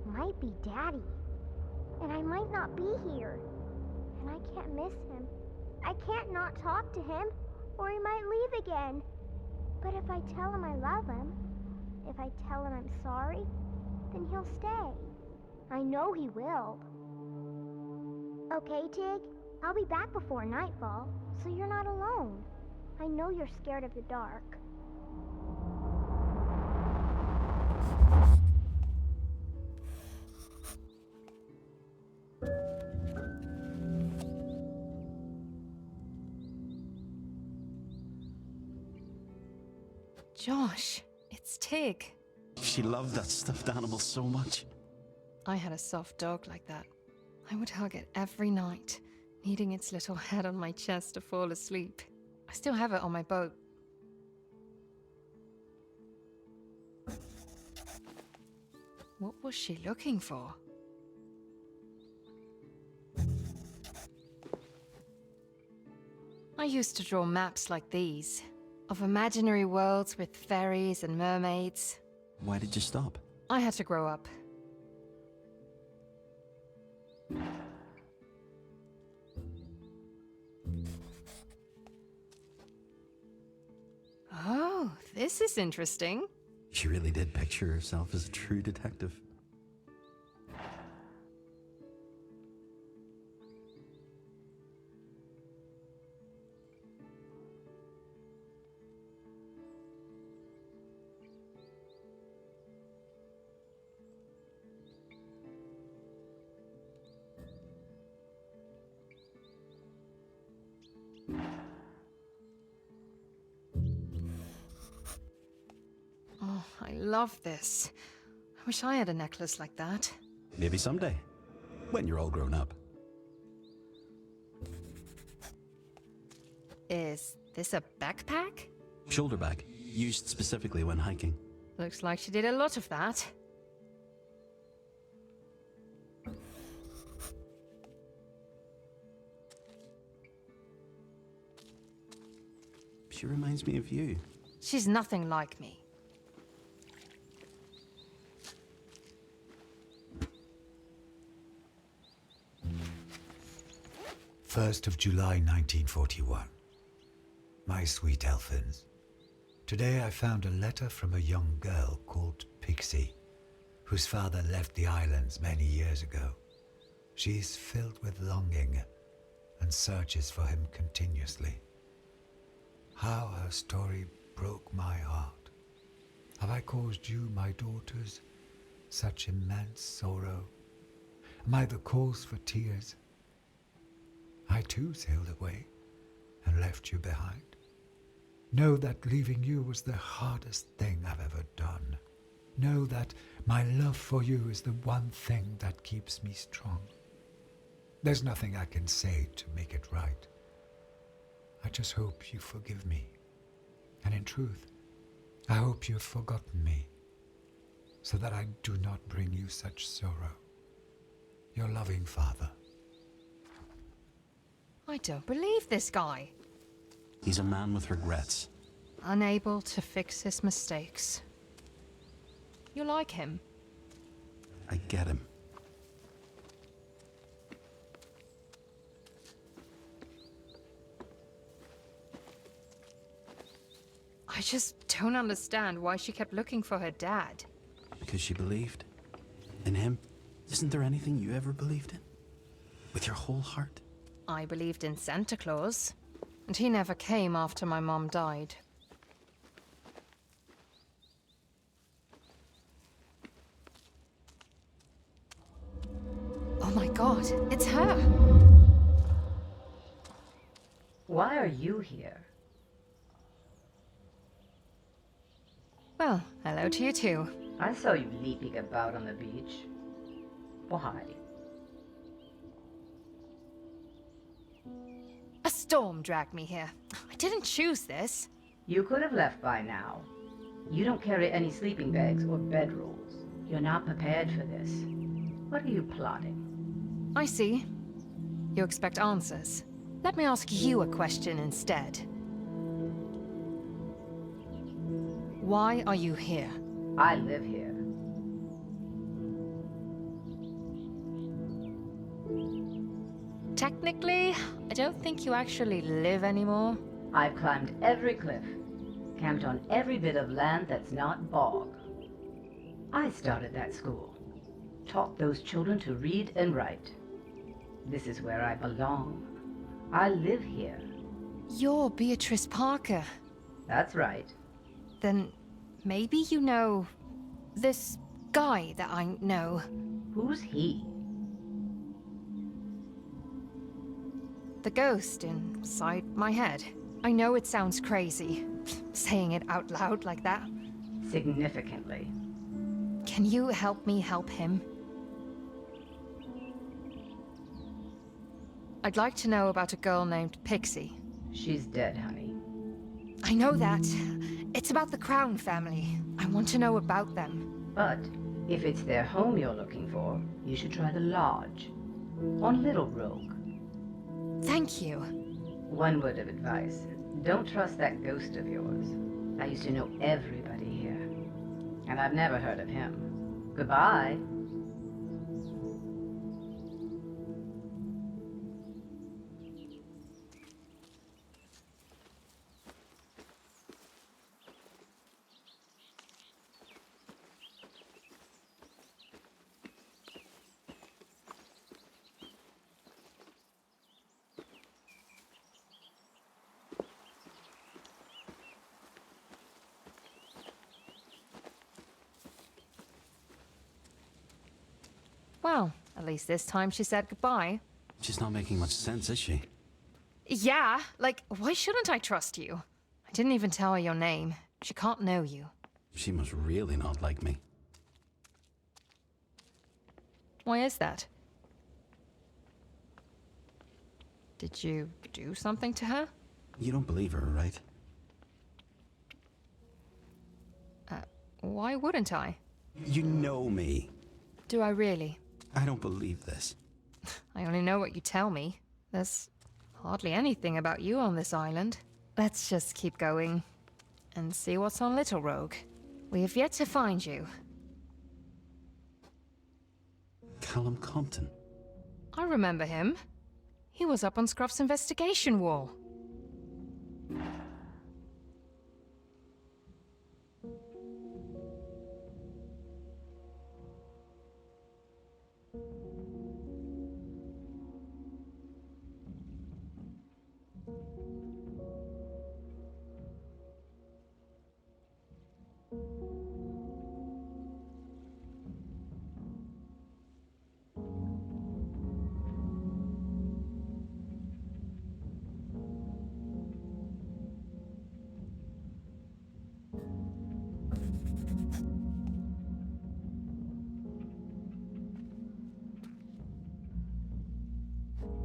Might be Daddy. And I might not be here. And I can't miss him. I can't not talk to him, or he might leave again. But if I tell him I love him, if I tell him I'm sorry, then he'll stay. I know he will. Okay, Tig? I'll be back before nightfall, so you're not alone. I know you're scared of the dark. Josh, it's Tig. She loved that stuffed animal so much. I had a soft dog like that. I would hug it every night, needing its little head on my chest to fall asleep. I still have it on my boat. What was she looking for? I used to draw maps like these, of imaginary worlds with fairies and mermaids. Why did you stop? I had to grow up. Oh, this is interesting. She really did picture herself as a true detective. Oh, I love this. I wish I had a necklace like that. Maybe someday, when you're all grown up. Is this a backpack? Shoulder bag, used specifically when hiking. Looks like she did a lot of that. She reminds me of you. She's nothing like me. First of July 1941. My sweet Elfins. Today I found a letter from a young girl called Pixie, whose father left the islands many years ago. She's filled with longing and searches for him continuously. How her story broke my heart. Have I caused you, my daughters, such immense sorrow? Am I the cause for tears? I too sailed away and left you behind. Know that leaving you was the hardest thing I've ever done. Know that my love for you is the one thing that keeps me strong. There's nothing I can say to make it right. I just hope you forgive me. And in truth, I hope you've forgotten me, so that I do not bring you such sorrow. Your loving father. I don't believe this guy. He's a man with regrets. Unable to fix his mistakes. You like him? I get him. I just don't understand why she kept looking for her dad. Because she believed in him. Isn't there anything you ever believed in? With your whole heart? I believed in Santa Claus, and he never came after my mom died. Oh my god, it's her! Why are you here? Well, hello to you too. I saw you leaping about on the beach. Why? A storm dragged me here. I didn't choose this. You could have left by now. You don't carry any sleeping bags or bedrolls. You're not prepared for this. What are you plotting? I see. You expect answers. Let me ask you a question instead. Why are you here? I live here. Technically, I don't think you actually live anymore. I've climbed every cliff, camped on every bit of land that's not bog. I started that school, taught those children to read and write. This is where I belong. I live here. You're Beatrice Parker. That's right. Then maybe you know this guy that I know. Who's he? The ghost inside my head. I know it sounds crazy, saying it out loud like that. Significantly. Can you help me help him? I'd like to know about a girl named Pixie. She's dead, honey. I know that. It's about the Crown family. I want to know about them. But if it's their home you're looking for, you should try the lodge. On Little Rogue. Thank you. One word of advice. Don't trust that ghost of yours. I used to know everybody here. And I've never heard of him. Goodbye. Well, at least this time she said goodbye. She's not making much sense, is she? Yeah, like, why shouldn't I trust you? I didn't even tell her your name. She can't know you. She must really not like me. Why is that? Did you do something to her? You don't believe her, right? Why wouldn't I? You know me. Do I really? I don't believe this. I only know what you tell me. There's hardly anything about you on this island. Let's just keep going and see what's on Little Rogue. We have yet to find you. Callum Compton. I remember him. He was up on Scruff's investigation wall.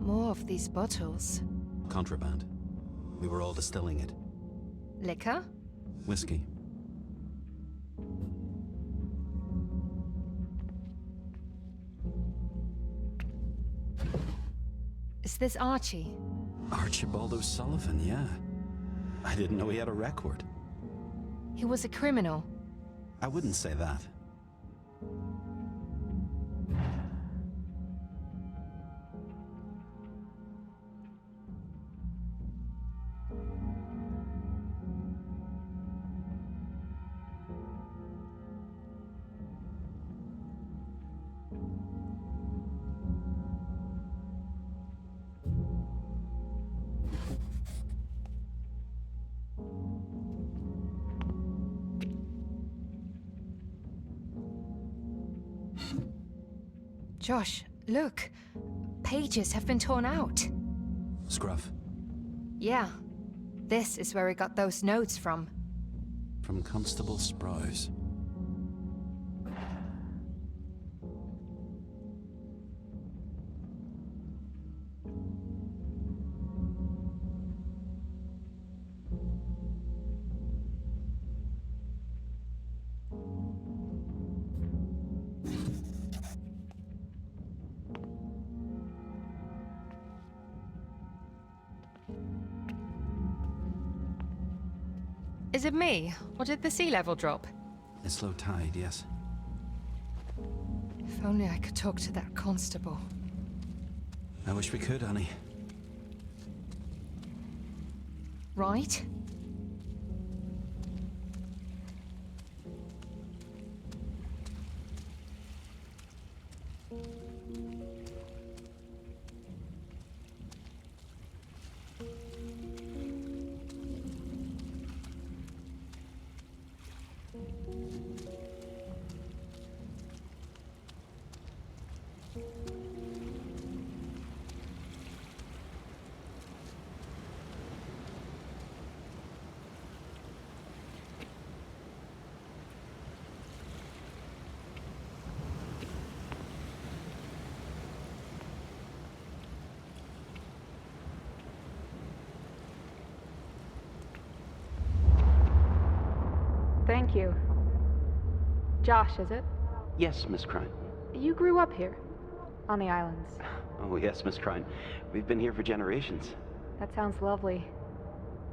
More of these bottles. Contraband. We were all distilling it. Liquor? Whiskey. Is this Archie? Archibald O'Sullivan, yeah. I didn't know he had a record. He was a criminal. I wouldn't say that. Josh, look. Pages have been torn out. Scruff. Yeah. This is where he got those notes from. From Constable Sprouse. Is it me, or did the sea level drop? It's low tide, yes. If only I could talk to that constable. I wish we could, Annie. Right? Thank you. Josh, is it? Yes, Miss Crine. You grew up here? On the islands? Oh, yes, Miss Crine. We've been here for generations. That sounds lovely.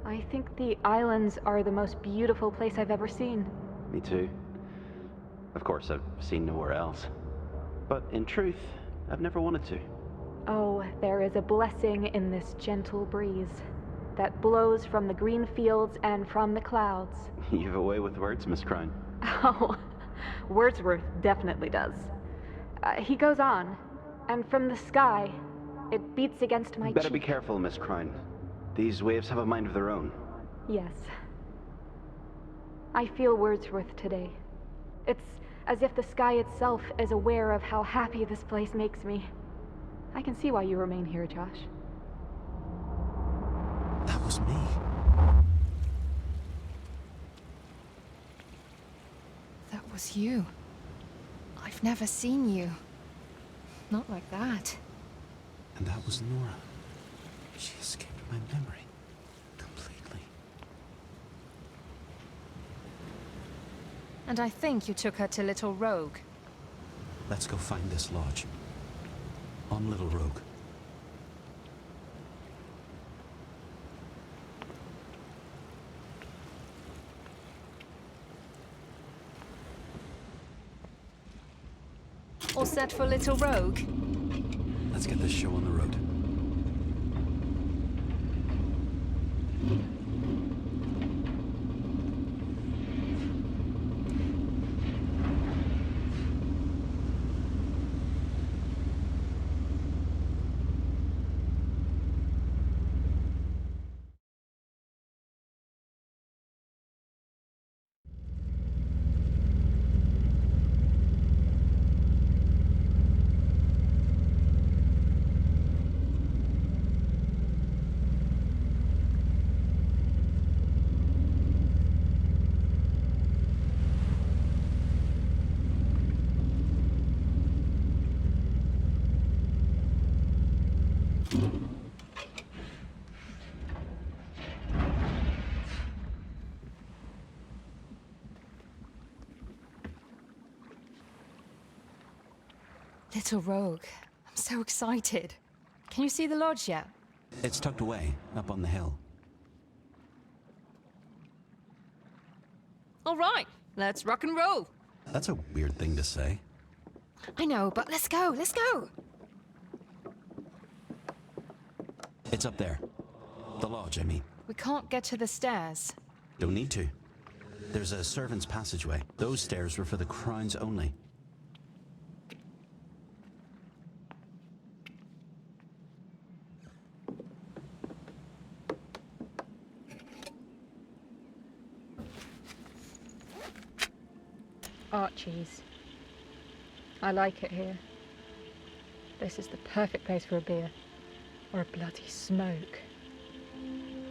I think the islands are the most beautiful place I've ever seen. Me too. Of course, I've seen nowhere else. But in truth, I've never wanted to. Oh, there is a blessing in this gentle breeze that blows from the green fields and from the clouds. You've a way with words, Miss Crine. Oh, Wordsworth definitely does. He goes on, and from the sky, it beats against my Better cheek. be careful, Miss Crine. These waves have a mind of their own. Yes. I feel Wordsworth today. It's as if the sky itself is aware of how happy this place makes me. I can see why you remain here, Josh. That was me. That was you. I've never seen you. Not like that. And that was Nora. She escaped my memory. Completely. And I think you took her to Little Rogue. Let's go find this lodge. On Little Rogue. All set for Little Rogue? Let's get this show on the road. Little Rogue. I'm so excited. Can you see the lodge yet? It's tucked away, up on the hill. All right, let's rock and roll. That's a weird thing to say. I know, but let's go, let's go. It's up there. The lodge, I mean. We can't get to the stairs. Don't need to. There's a servant's passageway. Those stairs were for the crowns only. Archie's. I like it here. This is the perfect place for a beer. Or a bloody smoke.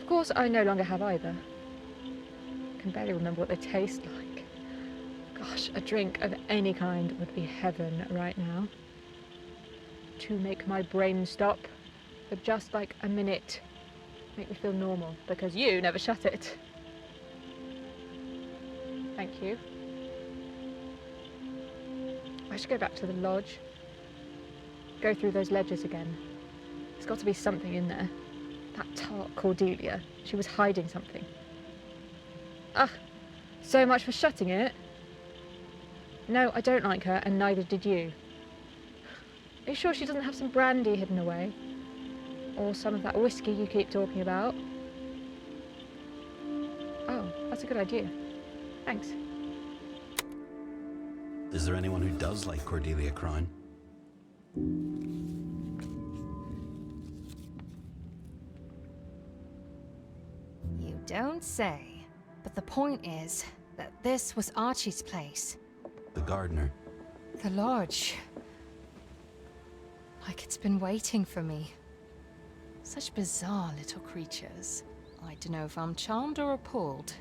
Of course, I no longer have either. I can barely remember what they taste like. Gosh, a drink of any kind would be heaven right now. To make my brain stop for just like a minute. Make me feel normal, because you never shut it. Thank you. I should go back to the lodge. Go through those ledgers again. There's got to be something in there. That tart Cordelia. She was hiding something. Ah, so much for shutting it. No, I don't like her, and neither did you. Are you sure she doesn't have some brandy hidden away? Or some of that whiskey you keep talking about? Oh, that's a good idea. Thanks. Is there anyone who does like Cordelia Crine? You don't say. But the point is that this was Archie's place. The gardener. The lodge. Like it's been waiting for me. Such bizarre little creatures. I don't know if I'm charmed or appalled.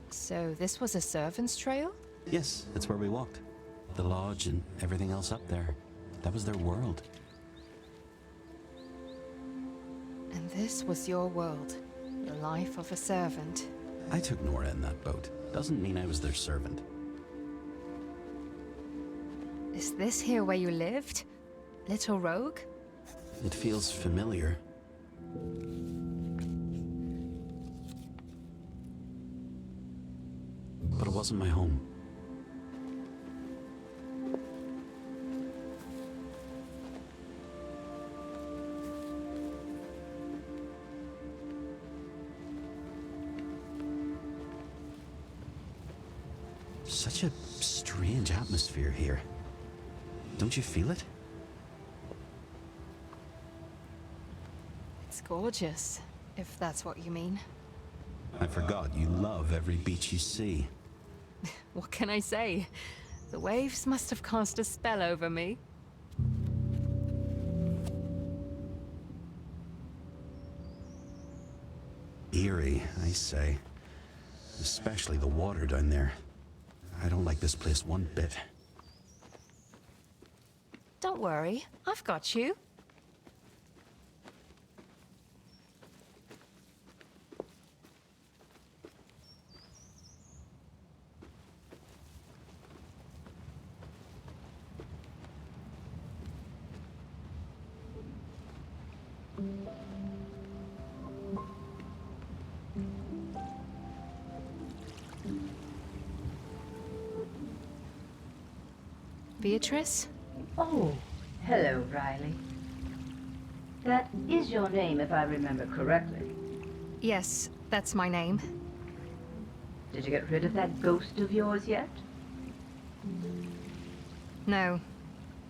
So this was a servant's trail? Yes, it's where we walked. The lodge and everything else up there. That was their world. And this was your world. The life of a servant. I took Nora in that boat. Doesn't mean I was their servant. Is this here where you lived? Little Rogue? It feels familiar. But it wasn't my home. Such a strange atmosphere here. Don't you feel it? It's gorgeous, if that's what you mean. I forgot you love every beach you see. What can I say? The waves must have cast a spell over me. Eerie, I say. Especially the water down there. I don't like this place one bit. Don't worry, I've got you. Beatrice? Oh, hello, Riley. That is your name, if I remember correctly. Yes, that's my name. Did you get rid of that ghost of yours yet? No.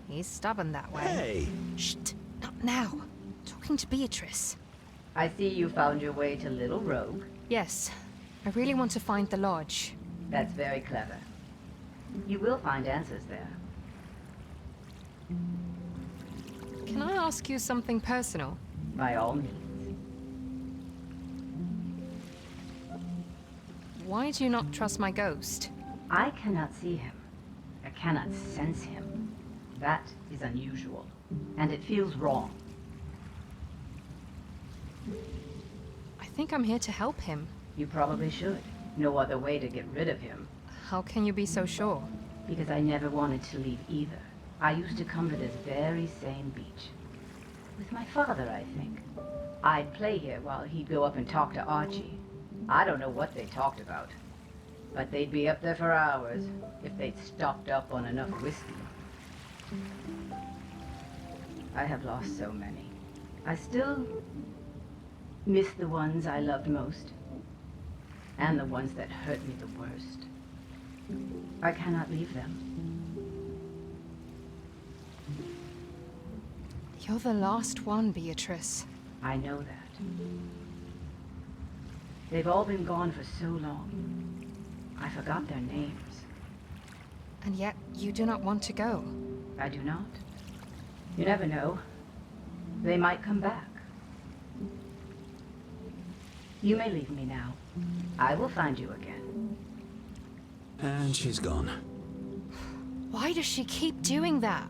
He's stubborn that way. Hey! Shh! Not now. Talking to Beatrice. I see you found your way to Little Rogue. Yes. I really want to find the lodge. That's very clever. You will find answers there. Can I ask you something personal? By all means. Why do you not trust my ghost? I cannot see him. I cannot sense him. That is unusual. And it feels wrong. I think I'm here to help him. You probably should. No other way to get rid of him. How can you be so sure? Because I never wanted to leave either. I used to come to this very same beach. With my father, I think. I'd play here while he'd go up and talk to Archie. I don't know what they talked about. But they'd be up there for hours, if they'd stocked up on enough whiskey. I have lost so many. I still miss the ones I loved most. And the ones that hurt me the worst. I cannot leave them. You're the last one, Beatrice. I know that. They've all been gone for so long. I forgot their names. And yet, you do not want to go. I do not. You never know. They might come back. You may leave me now. I will find you again. And she's gone. Why does she keep doing that?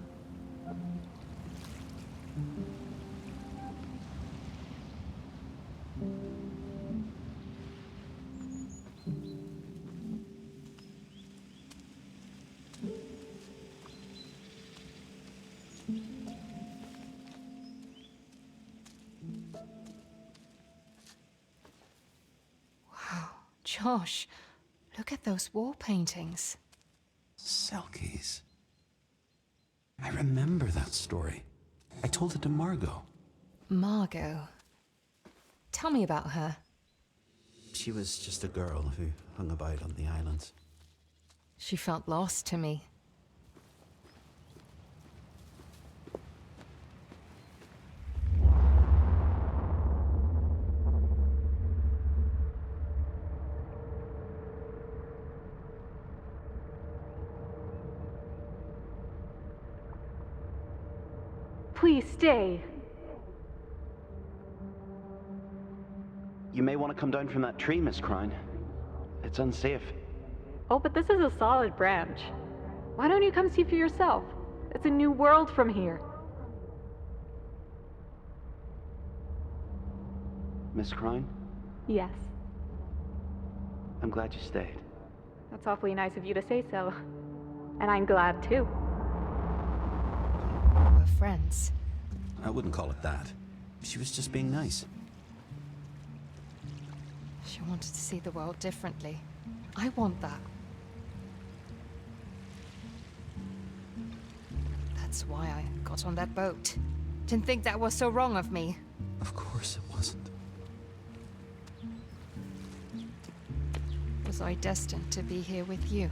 Josh, look at those wall paintings. Selkies. I remember that story. I told it to Margot. Margot. Tell me about her. She was just a girl who hung about on the islands. She felt lost to me. Please stay. You may want to come down from that tree, Miss Crine. It's unsafe. Oh, but this is a solid branch. Why don't you come see for yourself? It's a new world from here. Miss Crine, Yes, I'm glad you stayed. that's awfully nice of you to say so. And I'm glad too. We're friends. I wouldn't call it that. She was just being nice. She wanted to see the world differently. I want that. That's why I got on that boat. Didn't think that was so wrong of me. Of course it wasn't. Was I destined to be here with you?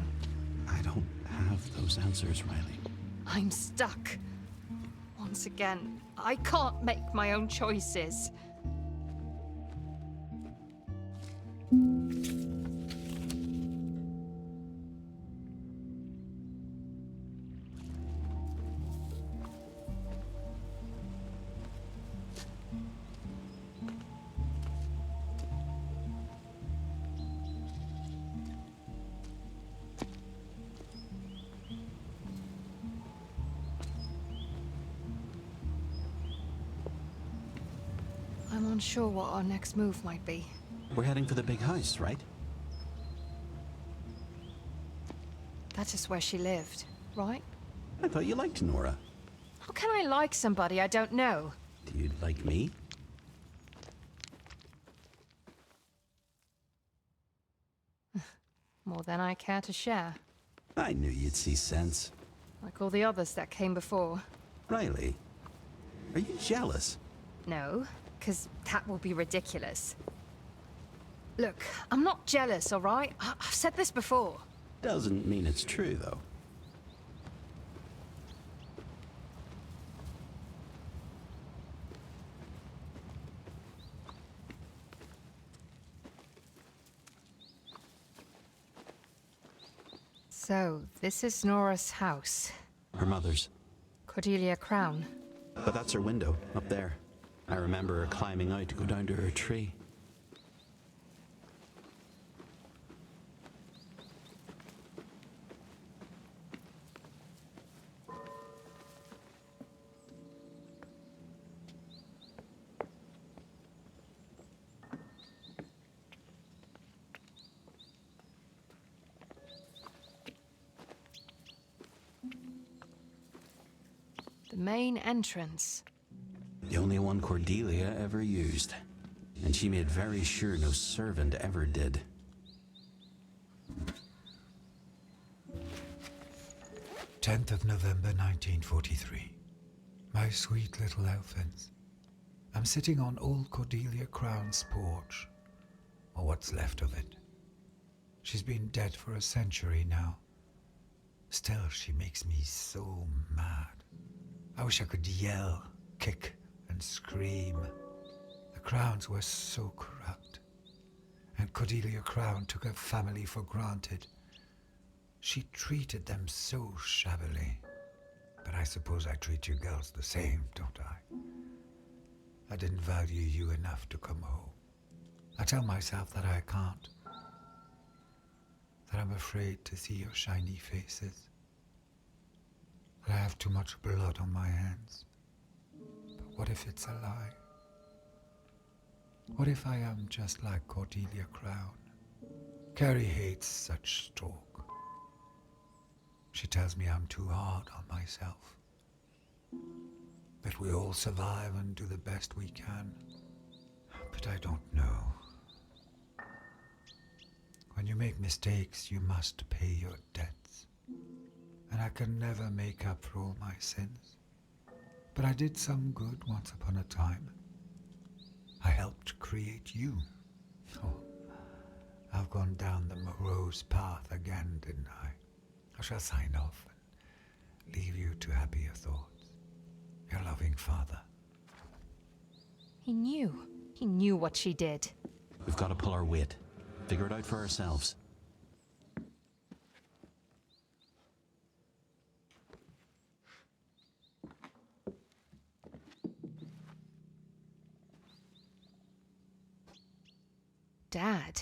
I don't have those answers, Riley. I'm stuck. Once again, I can't make my own choices. I'm unsure what our next move might be. We're heading for the big house, right? That is where she lived, right? I thought you liked Nora. How can I like somebody I don't know? Do you like me? More than I care to share. I knew you'd see sense. Like all the others that came before. Riley, are you jealous? No, because that will be ridiculous. Look, I'm not jealous, all right? I've said this before. Doesn't mean it's true, though. So, this is Nora's house. Her mother's. Cordelia Crown. But that's her window, up there. I remember her climbing out to go down to her tree. The main entrance. The only one Cordelia ever used. And she made very sure no servant ever did. November 1943. My sweet little elfins. I'm sitting on old Cordelia Crown's porch, or what's left of it. She's been dead for a century now. Still, she makes me so mad. I wish I could yell, kick, and scream. The Crowns were so corrupt, and Cordelia Crown took her family for granted. She treated them so shabbily. But I suppose I treat you girls the same, don't I? I didn't value you enough to come home. I tell myself that I can't. That I'm afraid to see your shiny faces. That I have too much blood on my hands. But what if it's a lie? What if I am just like Cordelia Crown? Carrie hates such talk. She tells me I'm too hard on myself. That we all survive and do the best we can. But I don't know. When you make mistakes, you must pay your debts. And I can never make up for all my sins. But I did some good once upon a time. I helped create you. Oh, I've gone down the morose path again, didn't I? I shall sign off and leave you to happier thoughts. Your loving father. He knew. He knew what she did. We've got to pull our weight. Figure it out for ourselves. Dad.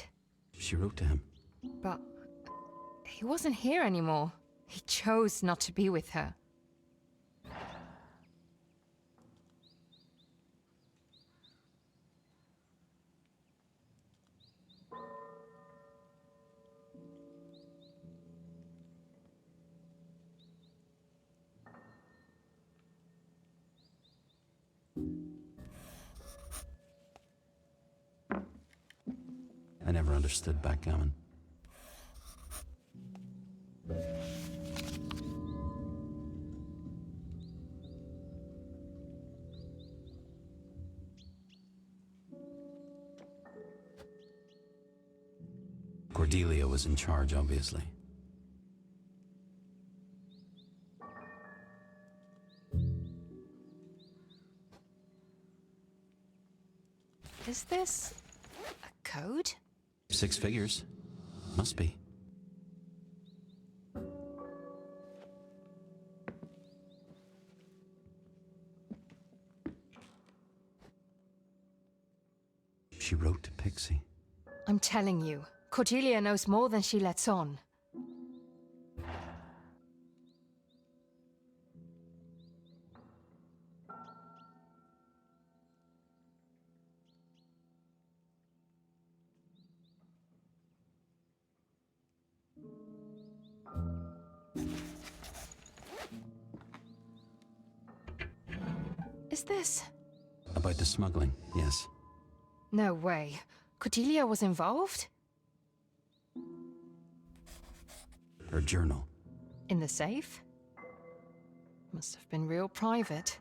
She wrote to him. But he wasn't here anymore. He chose not to be with her. I never understood backgammon. Cordelia was in charge, obviously. Is this a code? 6 figures. Must be. She wrote to Pixie. I'm telling you, Cordelia knows more than she lets on. Is this? About the smuggling, yes. No way. Cordelia was involved? Her journal. In the safe? Must have been real private.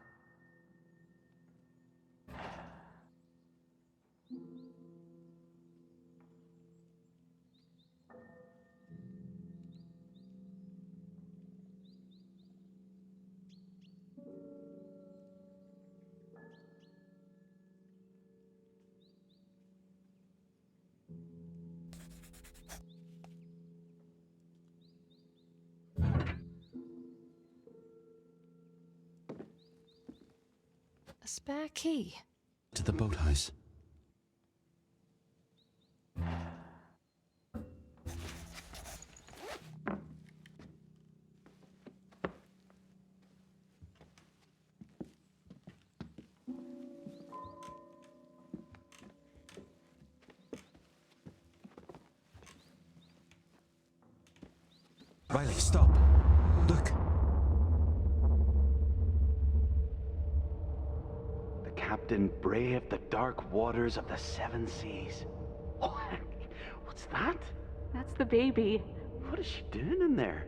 A spare key. To the boathouse. Riley, stop! Look! The captain braved the dark waters of the 7 seas. Oh, what's that? That's the baby, What is she doing in there?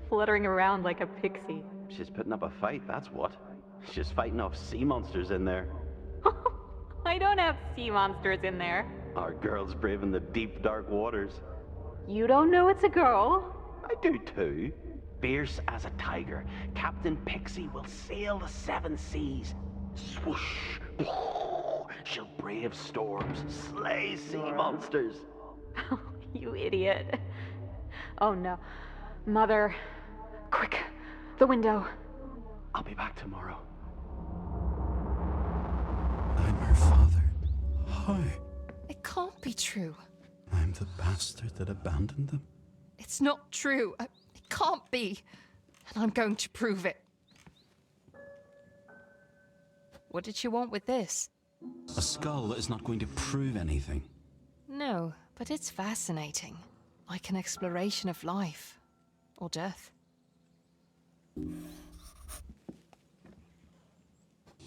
fluttering around like a pixie. She's putting up a fight, that's what. She's fighting off sea monsters in there. I don't have sea monsters in there. Our girl's braving the deep, dark waters. You don't know it's a girl? I do too. Fierce as a tiger, Captain Pixie will sail the 7 seas. Swoosh! She'll brave storms, slay sea monsters. You idiot. Oh no. Mother. Quick. The window. I'll be back tomorrow. I'm her father. How? It can't be true. I'm the bastard that abandoned them. It's not true. It can't be. And I'm going to prove it. What did she want with this? A skull is not going to prove anything. No, but it's fascinating. Like an exploration of life. Or death.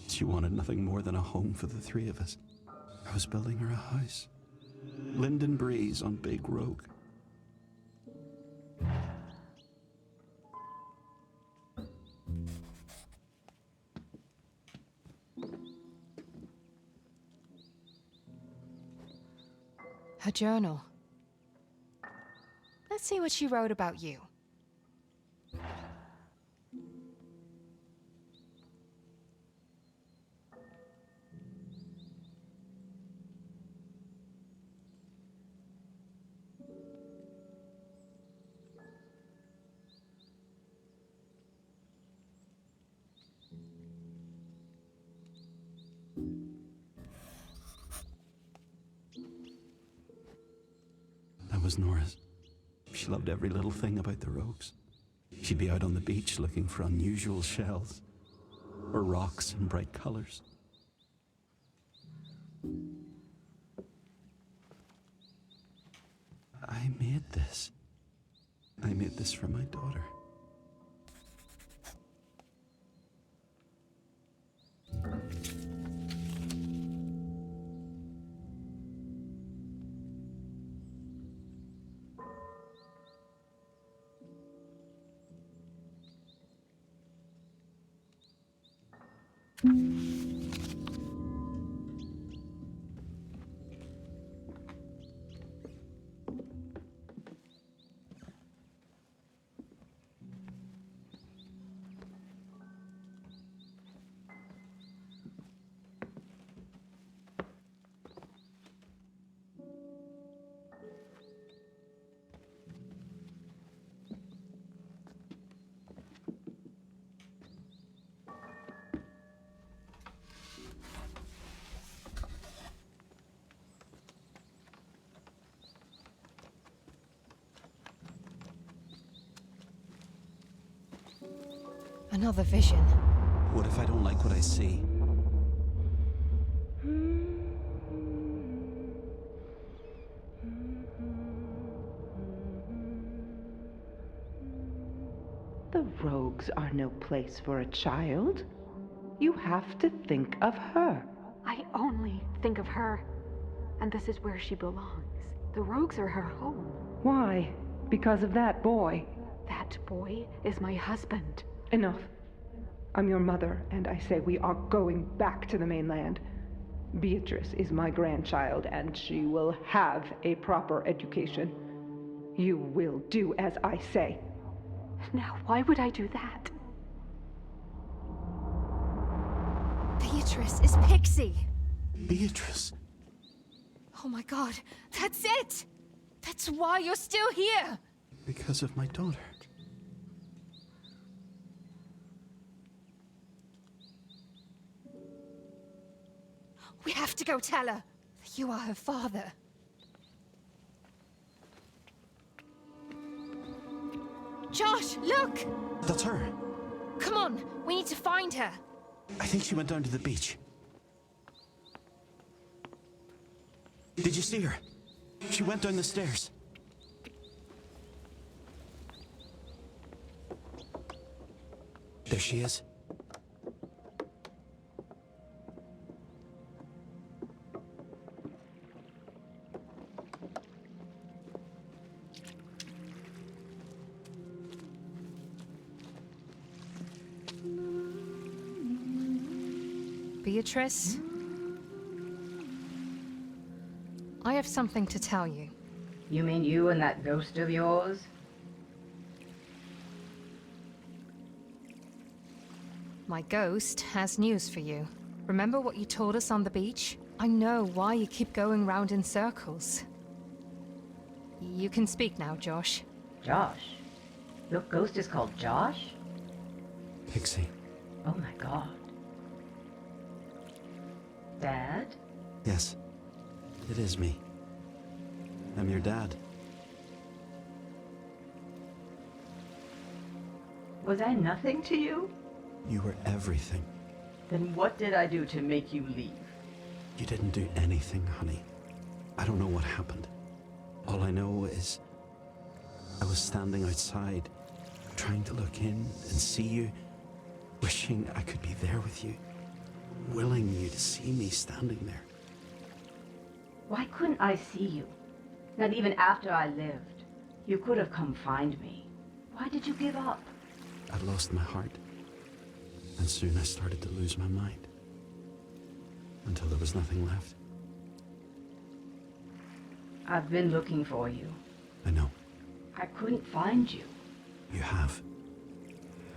She wanted nothing more than a home for the 3 of us. I was building her a house. Linden Breeze on Big Rogue. Her journal. Let's see what she wrote about you. That was Nora's. She loved every little thing about the Rogues. She'd be out on the beach looking for unusual shells, or rocks in bright colors. I made this. I made this for my daughter. Another vision. What if I don't like what I see? The rogues are no place for a child. You have to think of her. I only think of her. And this is where she belongs. The rogues are her home. Why? Because of that boy. That boy is my husband. Enough. I'm your mother, and I say we are going back to the mainland. Beatrice is my grandchild, and she will have a proper education. You will do as I say. Now, why would I do that? Beatrice is Pixie! Beatrice. Oh my god, that's it! That's why you're still here! Because of my daughter. We have to go tell her that you are her father. Josh, look! That's her. Come on, we need to find her. I think she went down to the beach. Did you see her? She went down the stairs. There she is. Beatrice? I have something to tell you. You mean you and that ghost of yours? My ghost has news for you. Remember what you told us on the beach? I know why you keep going round in circles. You can speak now, Josh. Josh? Your ghost is called Josh? Pixie. Oh my god. Dad? Yes. It is me. I'm your dad. Was I nothing to you? You were everything. Then what did I do to make you leave? You didn't do anything, honey. I don't know what happened. All I know is I was standing outside, trying to look in and see you, wishing I could be there with you, willing you to see me standing there. Why couldn't I see you? Not even after I lived. You could have come find me. Why did you give up? I'd lost my heart, and soon I started to lose my mind, until there was nothing left. I've been looking for you. I know. I couldn't find you. You have.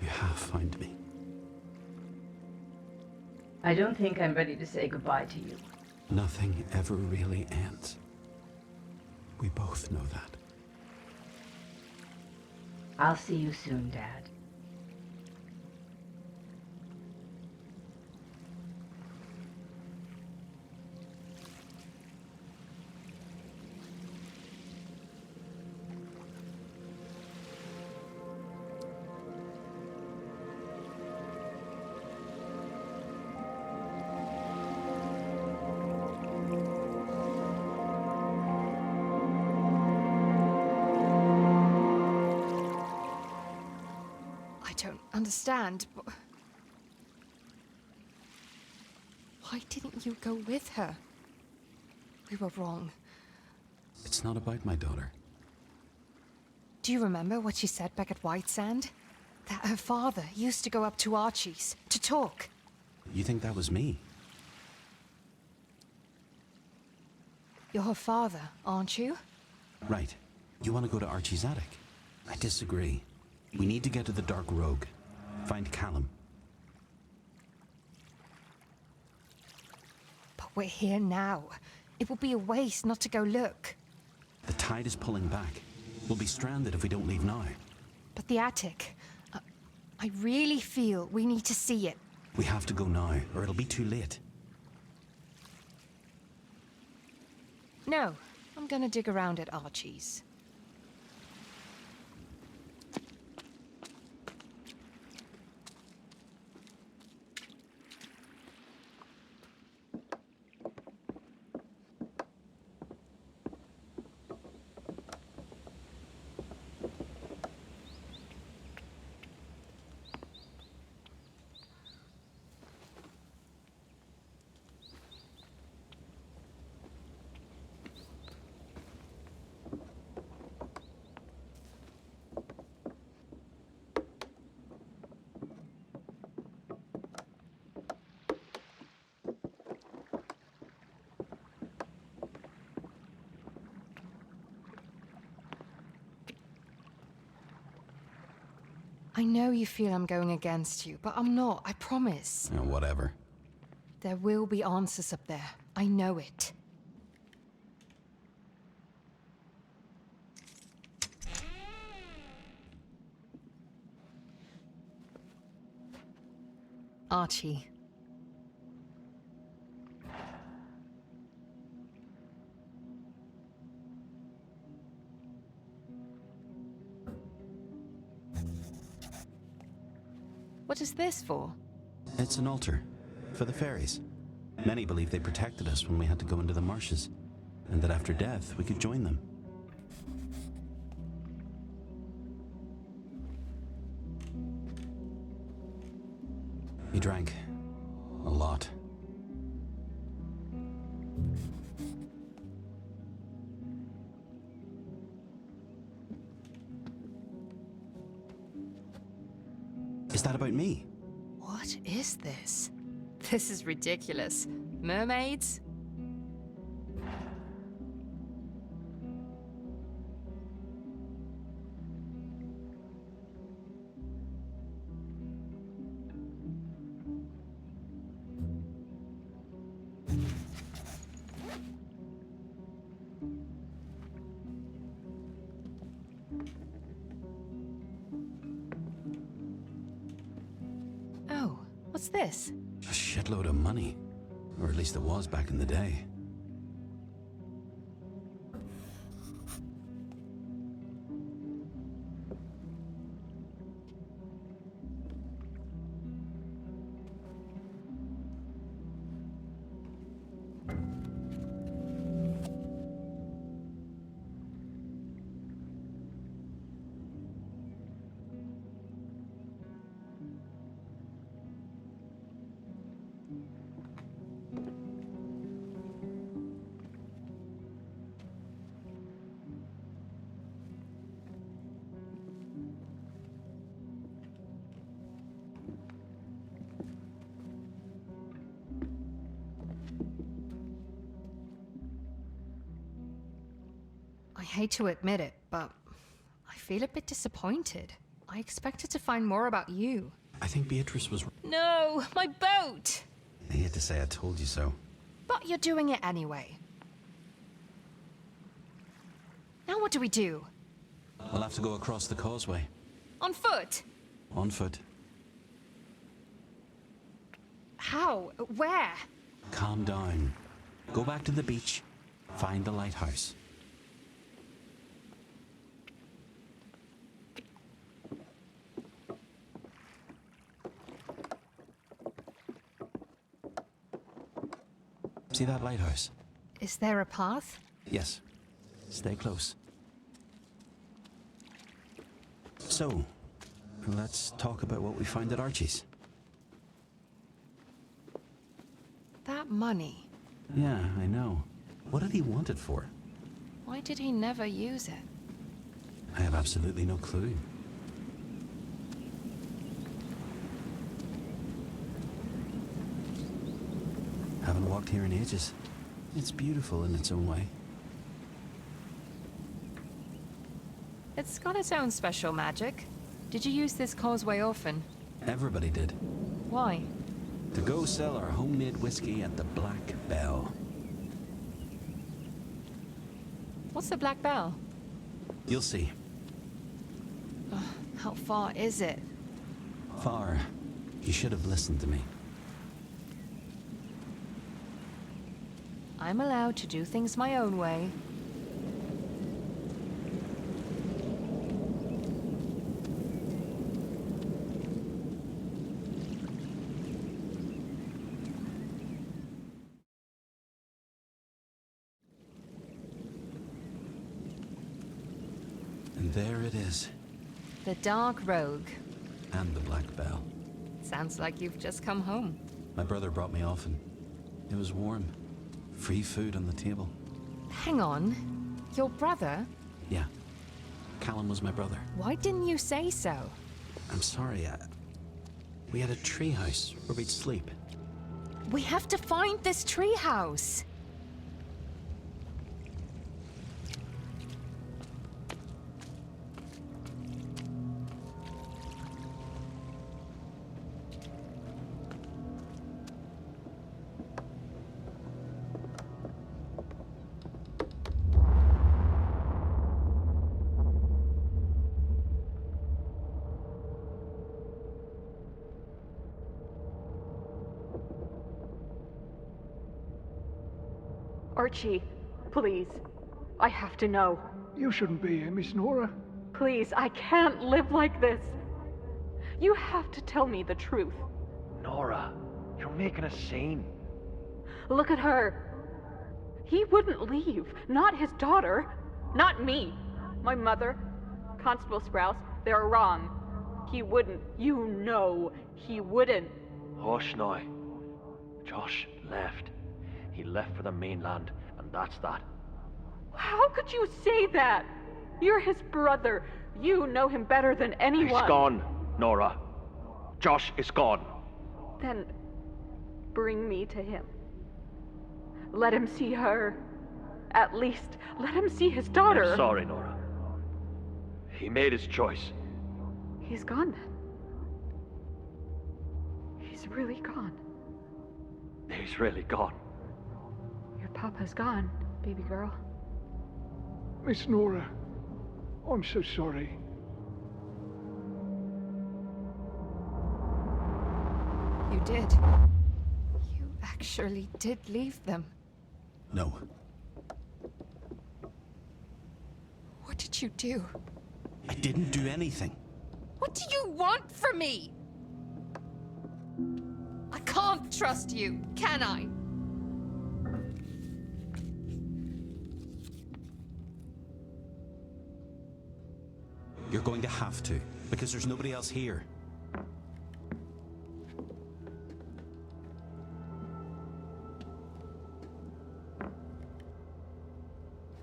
You have found me. I don't think I'm ready to say goodbye to you. Nothing ever really ends. We both know that. I'll see you soon, Dad. I don't understand, but... Why didn't you go with her? We were wrong. It's not about my daughter. Do you remember what she said back at White Sand? That her father used to go up to Archie's to talk. You think that was me? You're her father, aren't you? Right. You want to go to Archie's attic? I disagree. We need to get to the Dark Rogue. Find Callum. But we're here now. It would be a waste not to go look. The tide is pulling back. We'll be stranded if we don't leave now. But the attic... I really feel we need to see it. We have to go now, or it'll be too late. No, I'm gonna dig around at Archie's. I know you feel I'm going against you, but I'm not, I promise. Whatever. There will be answers up there. I know it. Archie. What is this for? It's an altar. For the fairies. Many believe they protected us when we had to go into the marshes. And that after death, we could join them. He drank. A lot. Is that about me? What is this? This is ridiculous. Mermaids? Oh, what's this? A shitload of money. Or at least it was back in the day. I hate to admit it, but I feel a bit disappointed. I expected to find more about you. I think Beatrice was... No, my boat! I hate to say I told you so. But you're doing it anyway. Now what do we do? We'll have to go across the causeway. On foot? On foot. How? Where? Calm down. Go back to the beach. Find the lighthouse. See that lighthouse? Is there a path? Yes. Stay close. So, let's talk about what we found at Archie's. That money. Yeah, I know. What did he want it for? Why did he never use it? I have absolutely no clue. haven't walked here in ages. It's beautiful in its own way. It's got its own special magic. Did you use this causeway often? Everybody did. Why? To go sell our homemade whiskey at the Black Bell. What's the Black Bell? You'll see. How far is it? Far. You should have listened to me. I'm allowed to do things my own way. And there it is. The Dark Rogue. And the Black Bell. Sounds like you've just come home. My brother brought me often. It was warm. Free food on the table. Hang on. Your brother? Yeah. Callum was my brother. Why didn't you say so? I'm sorry, we had a treehouse where we'd sleep. We have to find this treehouse. Archie, please. I have to know. You shouldn't be here, Miss Nora. Please, I can't live like this. You have to tell me the truth. Nora, you're making a scene. Look at her. He wouldn't leave. Not his daughter. Not me. My mother. Constable Sprouse. They're wrong. He wouldn't. You know he wouldn't. Hush now. Josh left. He left for the mainland, and that's that. How could you say that? You're his brother. You know him better than anyone. He's gone, Nora. Josh is gone. Then bring me to him. Let him see her. At least let him see his daughter. I'm sorry, Nora. He made his choice. He's gone then. He's really gone. He's really gone. Your papa's gone, baby girl. Miss Nora, I'm so sorry. You did. You actually did leave them. No. What did you do? I didn't do anything. What do you want from me? I can't trust you, can I? You're going to have to, because there's nobody else here.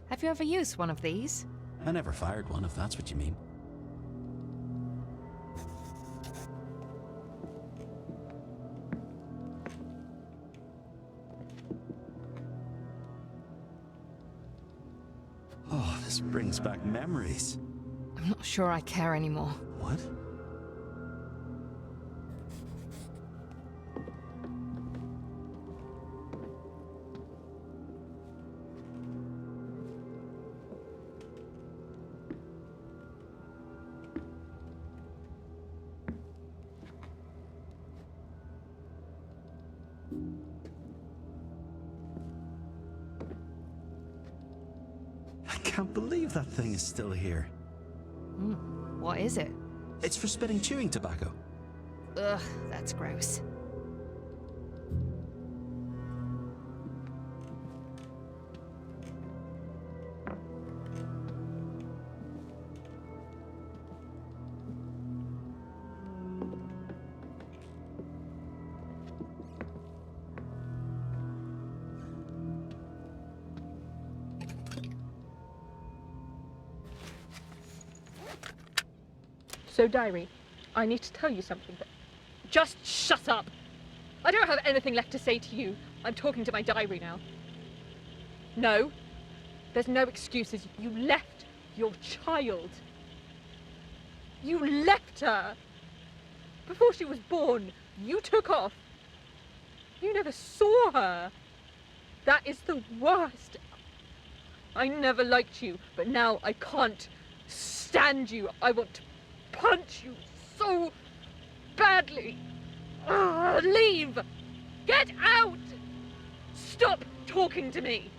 Have you ever used one of these? I never fired one, if that's what you mean. Oh, this brings back memories. I'm not sure I care anymore. What? I can't believe that thing is still here. What is it? It's for spitting chewing tobacco. Ugh, that's gross. So, Diary, I need to tell you something, but just shut up! I don't have anything left to say to you. I'm talking to my diary now. No. There's no excuses. You left your child. You left her. Before she was born, you took off. You never saw her. That is the worst. I never liked you, but now I can't stand you. I want to punch you so badly. Leave! Get out! Stop talking to me!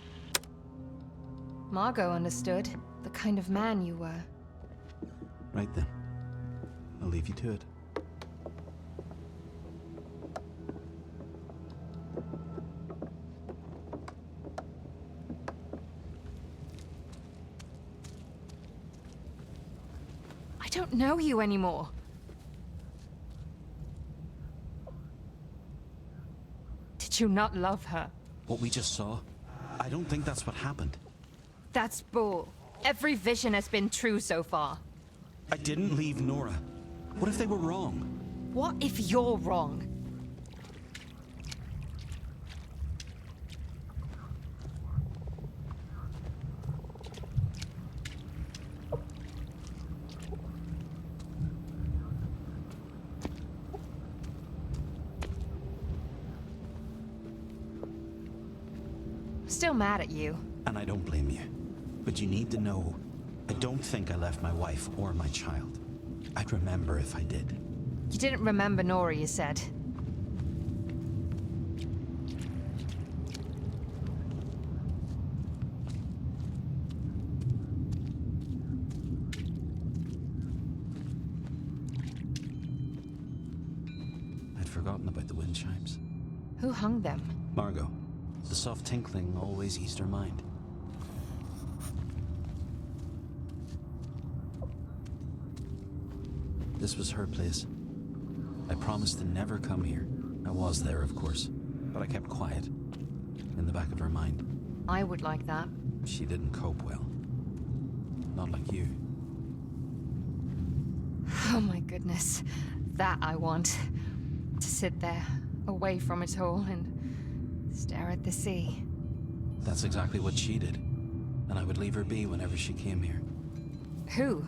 Margot understood the kind of man you were. Right then. I'll leave you to it. I don't know you anymore. Did you not love her? What we just saw? I don't think that's what happened. That's bull. Every vision has been true so far. I didn't leave Nora. What if they were wrong? What if you're wrong? Still mad at you. And I don't blame you. But you need to know, I don't think I left my wife or my child. I'd remember if I did. You didn't remember Nora, you said. I'd forgotten about the wind chimes. Who hung them? Margot. The soft tinkling always eased her mind. This was her place. I promised to never come here. I was there, of course, but I kept quiet. In the back of her mind. I would like that. She didn't cope well. Not like you. Oh my goodness. That I want. To sit there, away from it all, and stare at the sea. That's exactly what she did. And I would leave her be whenever she came here. Who?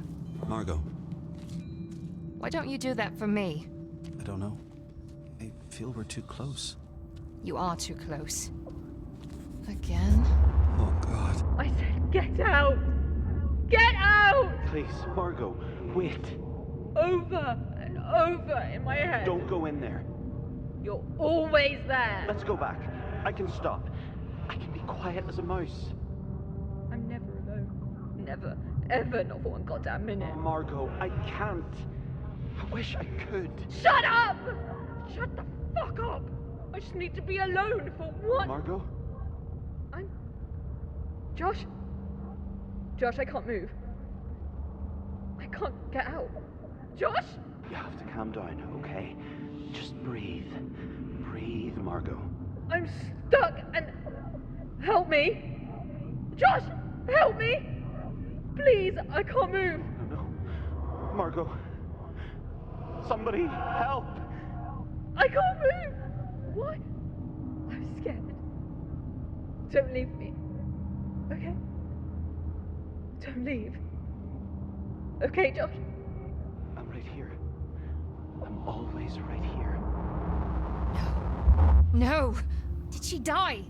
Margot. Why don't you do that for me? I don't know. I feel we're too close. You are too close. Again? Oh, God. I said get out! Get out! Please, Margot, wait. Over and over in my head. Don't go in there. You're always there. Let's go back. I can stop. I can be quiet as a mouse. I'm never alone. Never, ever, not for one goddamn minute. Margot, I can't. I wish I could. Shut up! Shut the fuck up! I just need to be alone for one. Margot? Josh? Josh, I can't move. I can't get out. Josh? You have to calm down, okay? Just breathe. Breathe, Margot. I'm stuck and... Help me! Josh! Help me! Please, I can't move! No. Margot. Somebody, help! I can't move! Why? I'm scared. Don't leave me. Okay? Don't leave. Okay, Josh? I'm right here. I'm always right here. No! Did she die?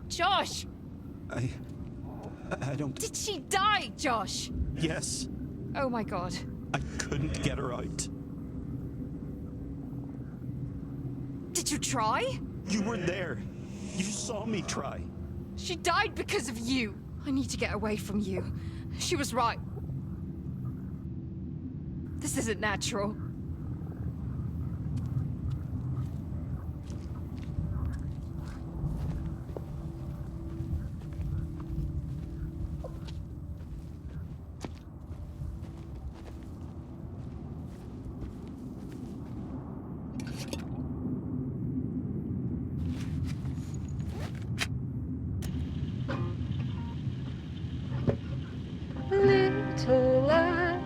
Josh! I don't... Did she die, Josh? Yes. Oh my god. I couldn't get her out. Did you try? You were there. You saw me try. She died because of you. I need to get away from you. She was right. This isn't natural. Little light,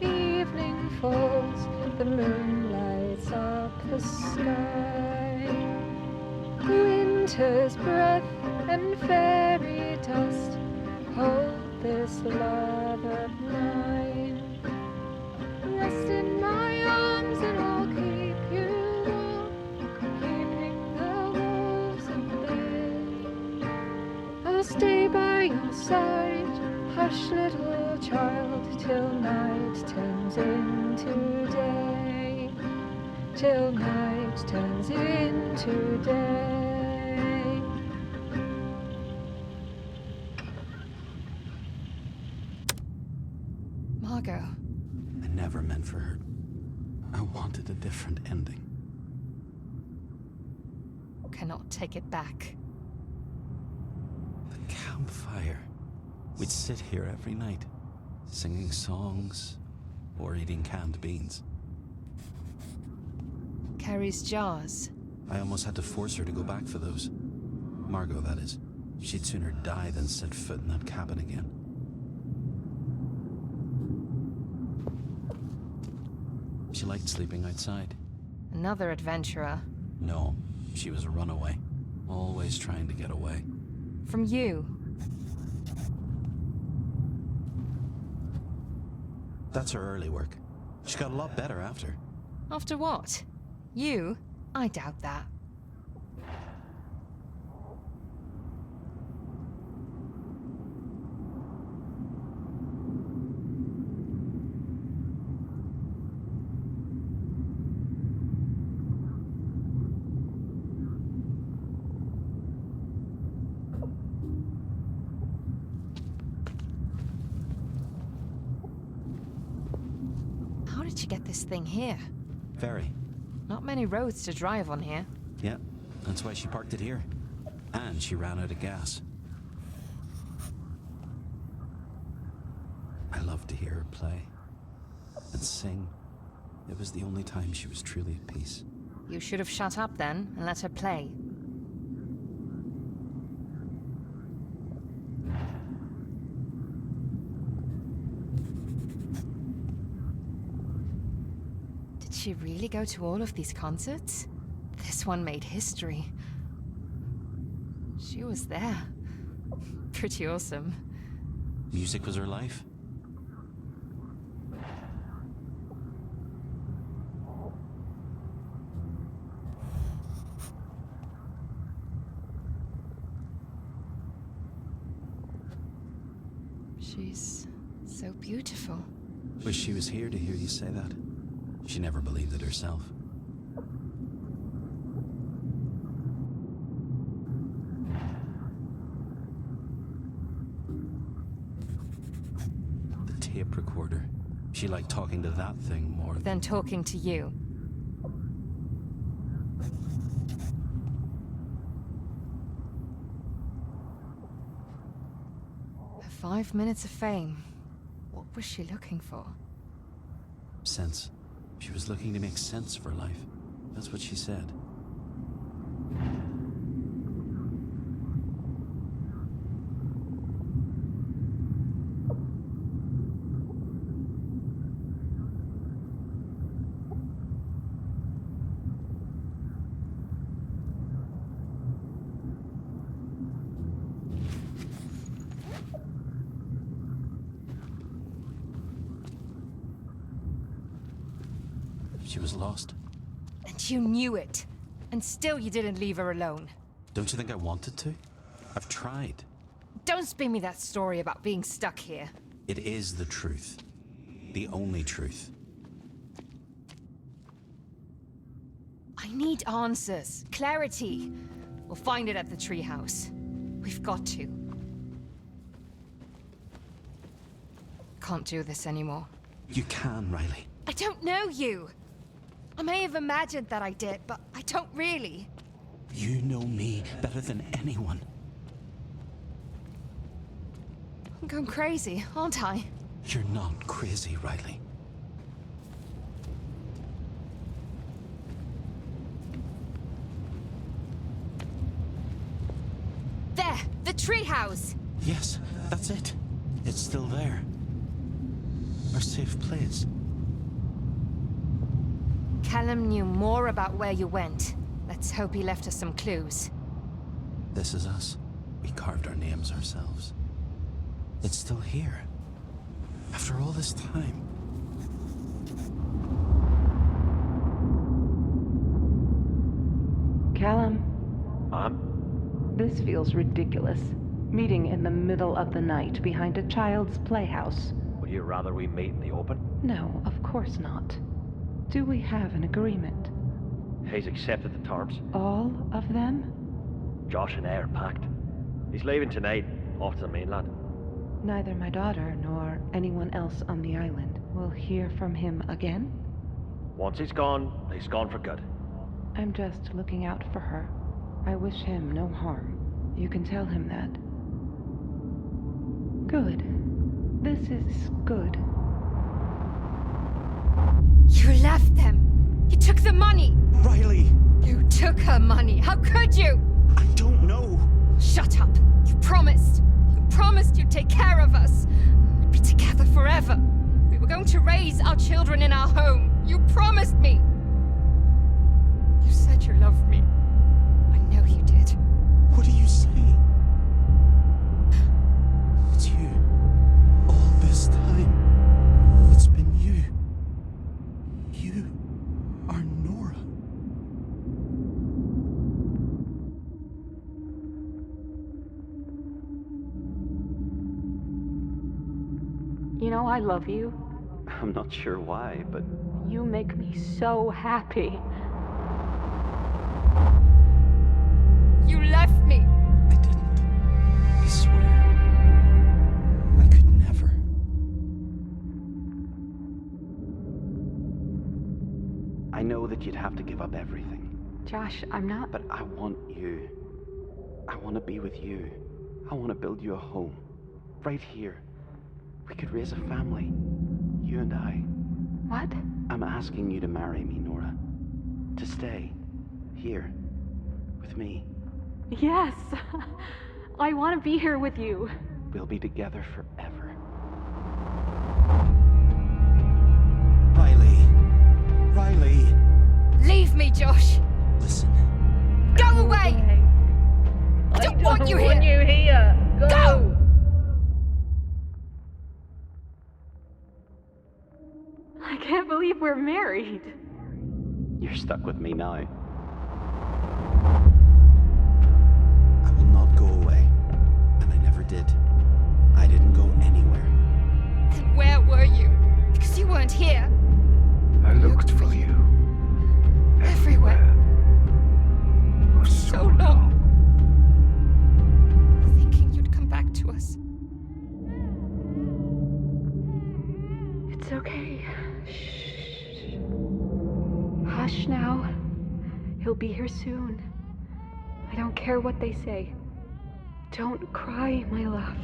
evening falls, the moon lights up the sky. winter's breath and fairy dust. Hold this love of mine. Rest in my arms and I'll keep you warm, keeping the wolves at bay. I'll stay by your side, hush little child, till night turns into day. Till night turns into day. Margot. I never meant for her. I wanted a different ending. Cannot take it back. The campfire. We'd sit here every night, singing songs or eating canned beans. Carrie's jars. I almost had to force her to go back for those. Margot, that is. She'd sooner die than set foot in that cabin again. She liked sleeping outside. Another adventurer. No, she was a runaway. Always trying to get away. From you. That's her early work. She got a lot better after. After what? You? I doubt that. How did you get this thing here? Ferry. Not many roads to drive on here. Yeah, that's why she parked it here. And she ran out of gas. I loved to hear her play. And sing. It was the only time she was truly at peace. You should have shut up then and let her play. Did she really go to all of these concerts? This one made history. She was there. Pretty awesome. Music was her life. She's so beautiful. Wish she was here to hear you say that. She never believed it herself. The tape recorder. She liked talking to that thing more Than talking to you. Her 5 minutes of fame. What was she looking for? sense. She was looking to make sense of her life. That's what she said. She was lost. And you knew it. And still you didn't leave her alone. Don't you think I wanted to? I've tried. Don't spin me that story about being stuck here. It is the truth. The only truth. I need answers. Clarity. We'll find it at the treehouse. We've got to. Can't do this anymore. You can, Riley. I don't know you. I may have imagined that I did, but I don't really. You know me better than anyone. I'm going crazy, aren't I? You're not crazy, Riley. There! The treehouse! Yes, that's it. It's still there. Our safe place. Callum knew more about where you went. Let's hope he left us some clues. This is us. We carved our names ourselves. It's still here. After all this time. Callum, Mom? this feels ridiculous. Meeting in the middle of the night behind a child's playhouse. Would you rather we meet in the open? No, of course not. Do we have an agreement? He's accepted the terms. All of them? Josh and I are packed. He's leaving tonight, off to the mainland. Neither my daughter nor anyone else on the island will hear from him again? Once he's gone for good. I'm just looking out for her. I wish him no harm. You can tell him that. Good. This is good. You left them. You took the money. Riley! You took her money. How could you? I don't know. Shut up. You promised. You promised you'd take care of us. We'd be together forever. We were going to raise our children in our home. You promised me. You said you loved me. I know you did. What are you saying? It's you. All this time. It's been you. You are Nora. You know, I love you. I'm not sure why, but You make me so happy. You left me. I didn't. I swear. I could never. I know that you'd have to give up everything. Josh, I'm not. But I want you. I want to be with you. I want to build you a home. Right here. We could raise a family. You and I. What? I'm asking you to marry me, Nora. To stay. Here. With me. Yes. I want to be here with you. We'll be together forever. Riley. Riley. Leave me, Josh. Listen. Go away. I don't want you here. you here. Go! I can't believe we're married. You're stuck with me now. I will not go away. And I never did. I didn't go anywhere. Then where were you? Because you weren't here. I looked for you. Everywhere. For So long. Thinking you'd come back to us. It's okay. Shh. Hush now. He'll be here soon. I don't care what they say. Don't cry, my love.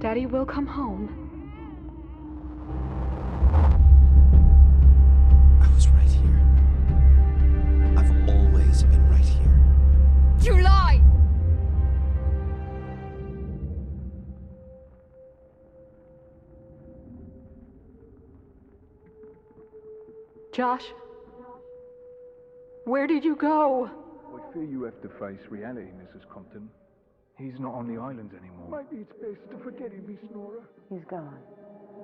Daddy will come home. I was right here. I've always been right here. You lie! Josh? Where did you go? I fear you have to face reality, Mrs. Compton. He's not on the island anymore. Maybe it's best to forget him, Miss Nora. He's gone.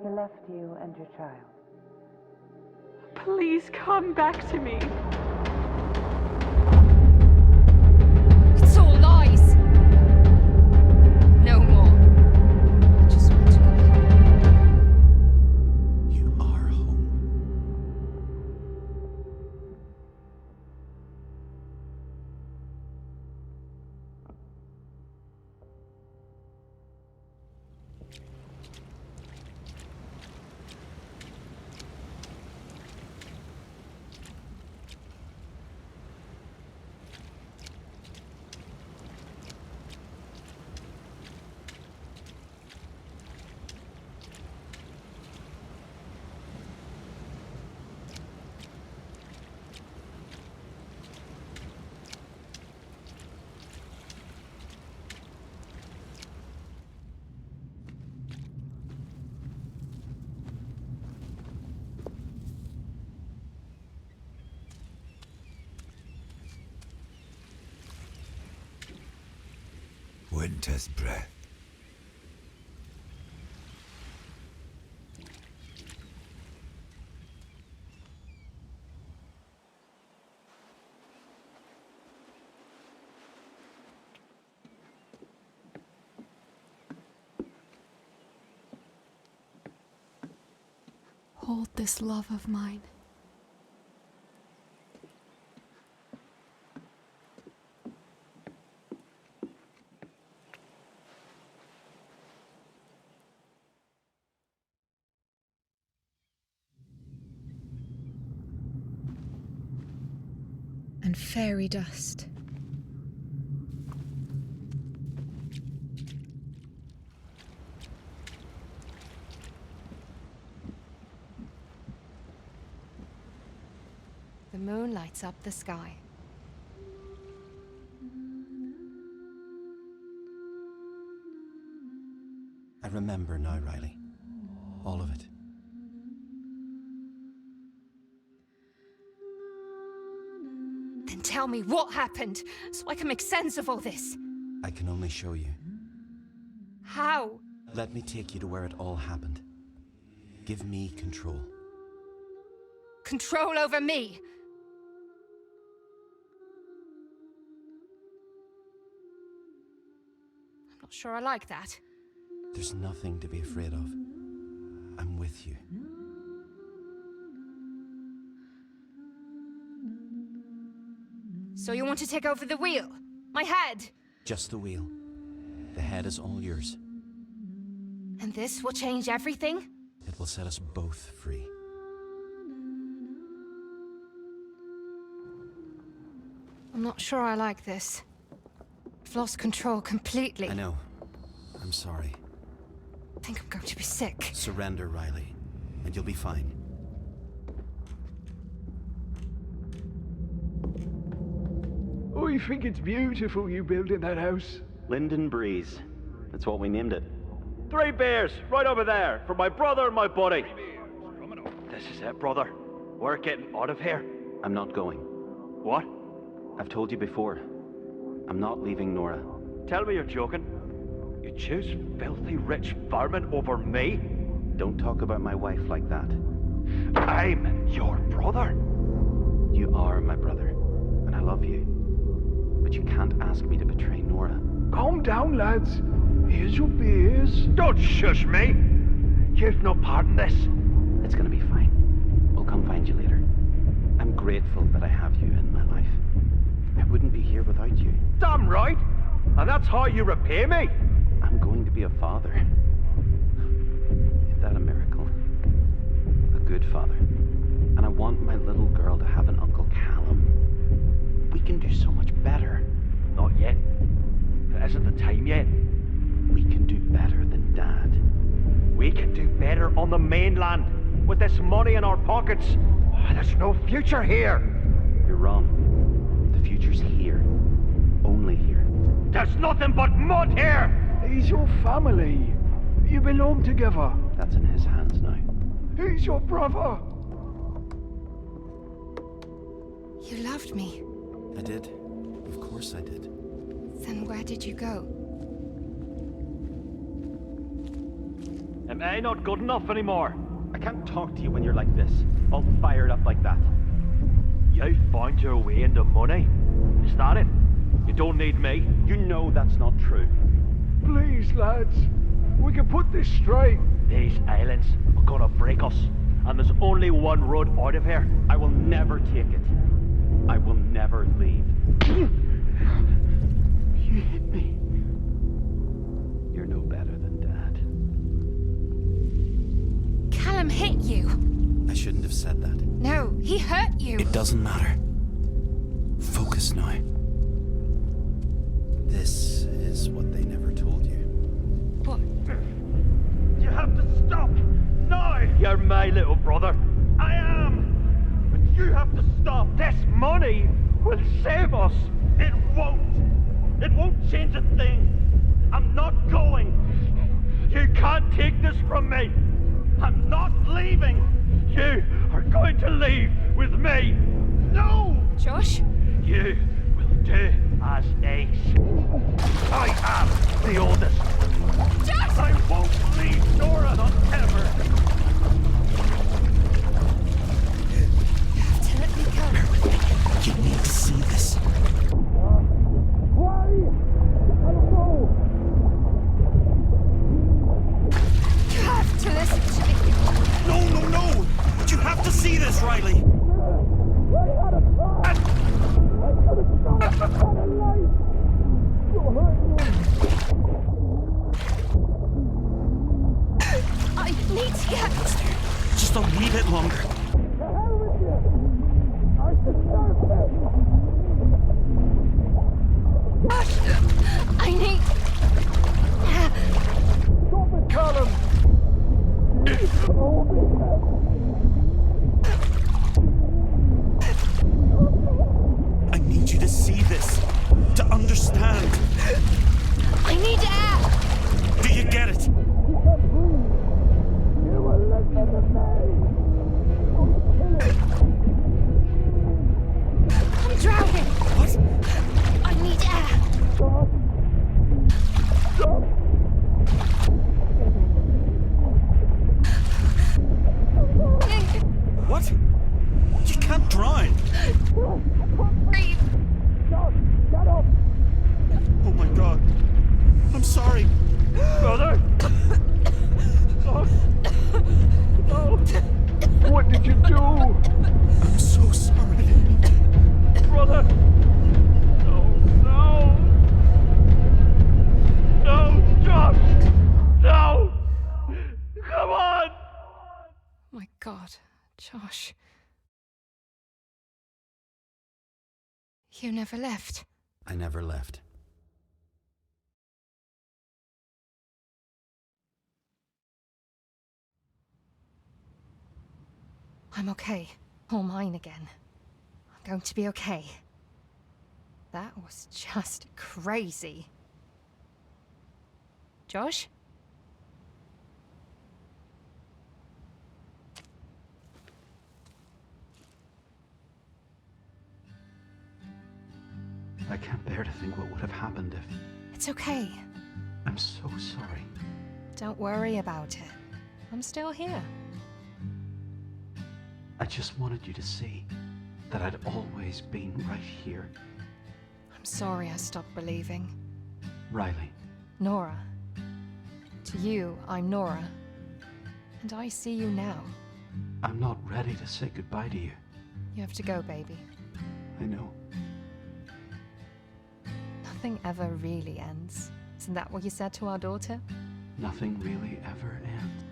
He left you and your child. Please come back to me. It's all lies. No more. I just want to go home. You are home. winter's breath. Hold this love of mine. And fairy dust. The moon lights up the sky. I remember now, Riley. All of it. Then tell me what happened, so I can make sense of all this. I can only show you. How? Let me take you to where it all happened. Give me control. Control over me? I'm not sure I like that. There's nothing to be afraid of. I'm with you. So you want to take over the wheel? My head? Just the wheel. The head is all yours. And this will change everything? It will set us both free. I'm not sure I like this. I've lost control completely. I know. I'm sorry. I think I'm going to be sick. Surrender, Riley, and you'll be fine. Oh, you think it's beautiful you building that house? Linden Breeze. That's what we named it. 3 beers, right over there, for my brother and my buddy. This is it, brother. We're getting out of here. I'm not going. What? I've told you before. I'm not leaving Nora. Tell me you're joking. You choose filthy rich vermin over me? Don't talk about my wife like that. I'm your brother. You are my brother, and I love you. But you can't ask me to betray Nora. Calm down, lads. Here's your beers. Don't shush me. You've no part in this. It's gonna be fine. We'll come find you later. I'm grateful that I have you in my life. I wouldn't be here without you. Damn right. And that's how you repay me. I'm going to be a father. Ain't that a miracle? A good father. And I want my little girl to have an Uncle Callum. We can do so much better. Not yet. It isn't the time yet. We can do better than Dad. We can do better on the mainland. With this money in our pockets. There's no future here. You're wrong. The future's here. Only here. There's nothing but mud here! He's your family. You belong together. That's in his hands now. He's your brother. You loved me. I did. Of course I did. Then where did you go? Am I not good enough anymore? I can't talk to you when you're like this. All fired up like that. You found your way into money. Is that it? You don't need me? You know that's not true. Please, lads. We can put this straight. These islands are gonna break us. And there's only one road out of here. I will never take it. I will never leave. You hit me. You're no better than Dad. Callum hit you. I shouldn't have said that. No, he hurt you. It doesn't matter. Focus now. This is what they never told you. What? You have to stop! Now! You're my little brother. I am! But you have to stop! This money will save us! It won't! It won't change a thing! I'm not going! You can't take this from me! I'm not leaving! You are going to leave with me! No! Josh? You will do as Ace. I am the oldest. Josh! I won't leave Nora, not ever. You have to let me go. You need to see this. Why? I don't know. You have to listen to me. No, no, no! You have to see this, Riley! I need to get... Just a wee bit longer. I need... Stop it, Callum! I need you to see this. To understand. I need air! Do you get it? I'm drowning! What? I need air! What? You can't drown. Breathe! Oh my god. I'm sorry. Brother! Oh. Oh. What did you do? I'm so sorry. Brother! No, no! No, Josh! No! Come on! My God, Josh. You never left. I never left. I'm okay. All mine again. I'm going to be okay. That was just crazy. Josh? I can't bear to think what would have happened if... It's okay. I'm so sorry. Don't worry about it. I'm still here. I just wanted you to see that I'd always been right here. I'm sorry I stopped believing. Riley. Nora. To you, I'm Nora. And I see you now. I'm not ready to say goodbye to you. You have to go, baby. I know. Nothing ever really ends. Isn't that what you said to our daughter? Nothing really ever ends.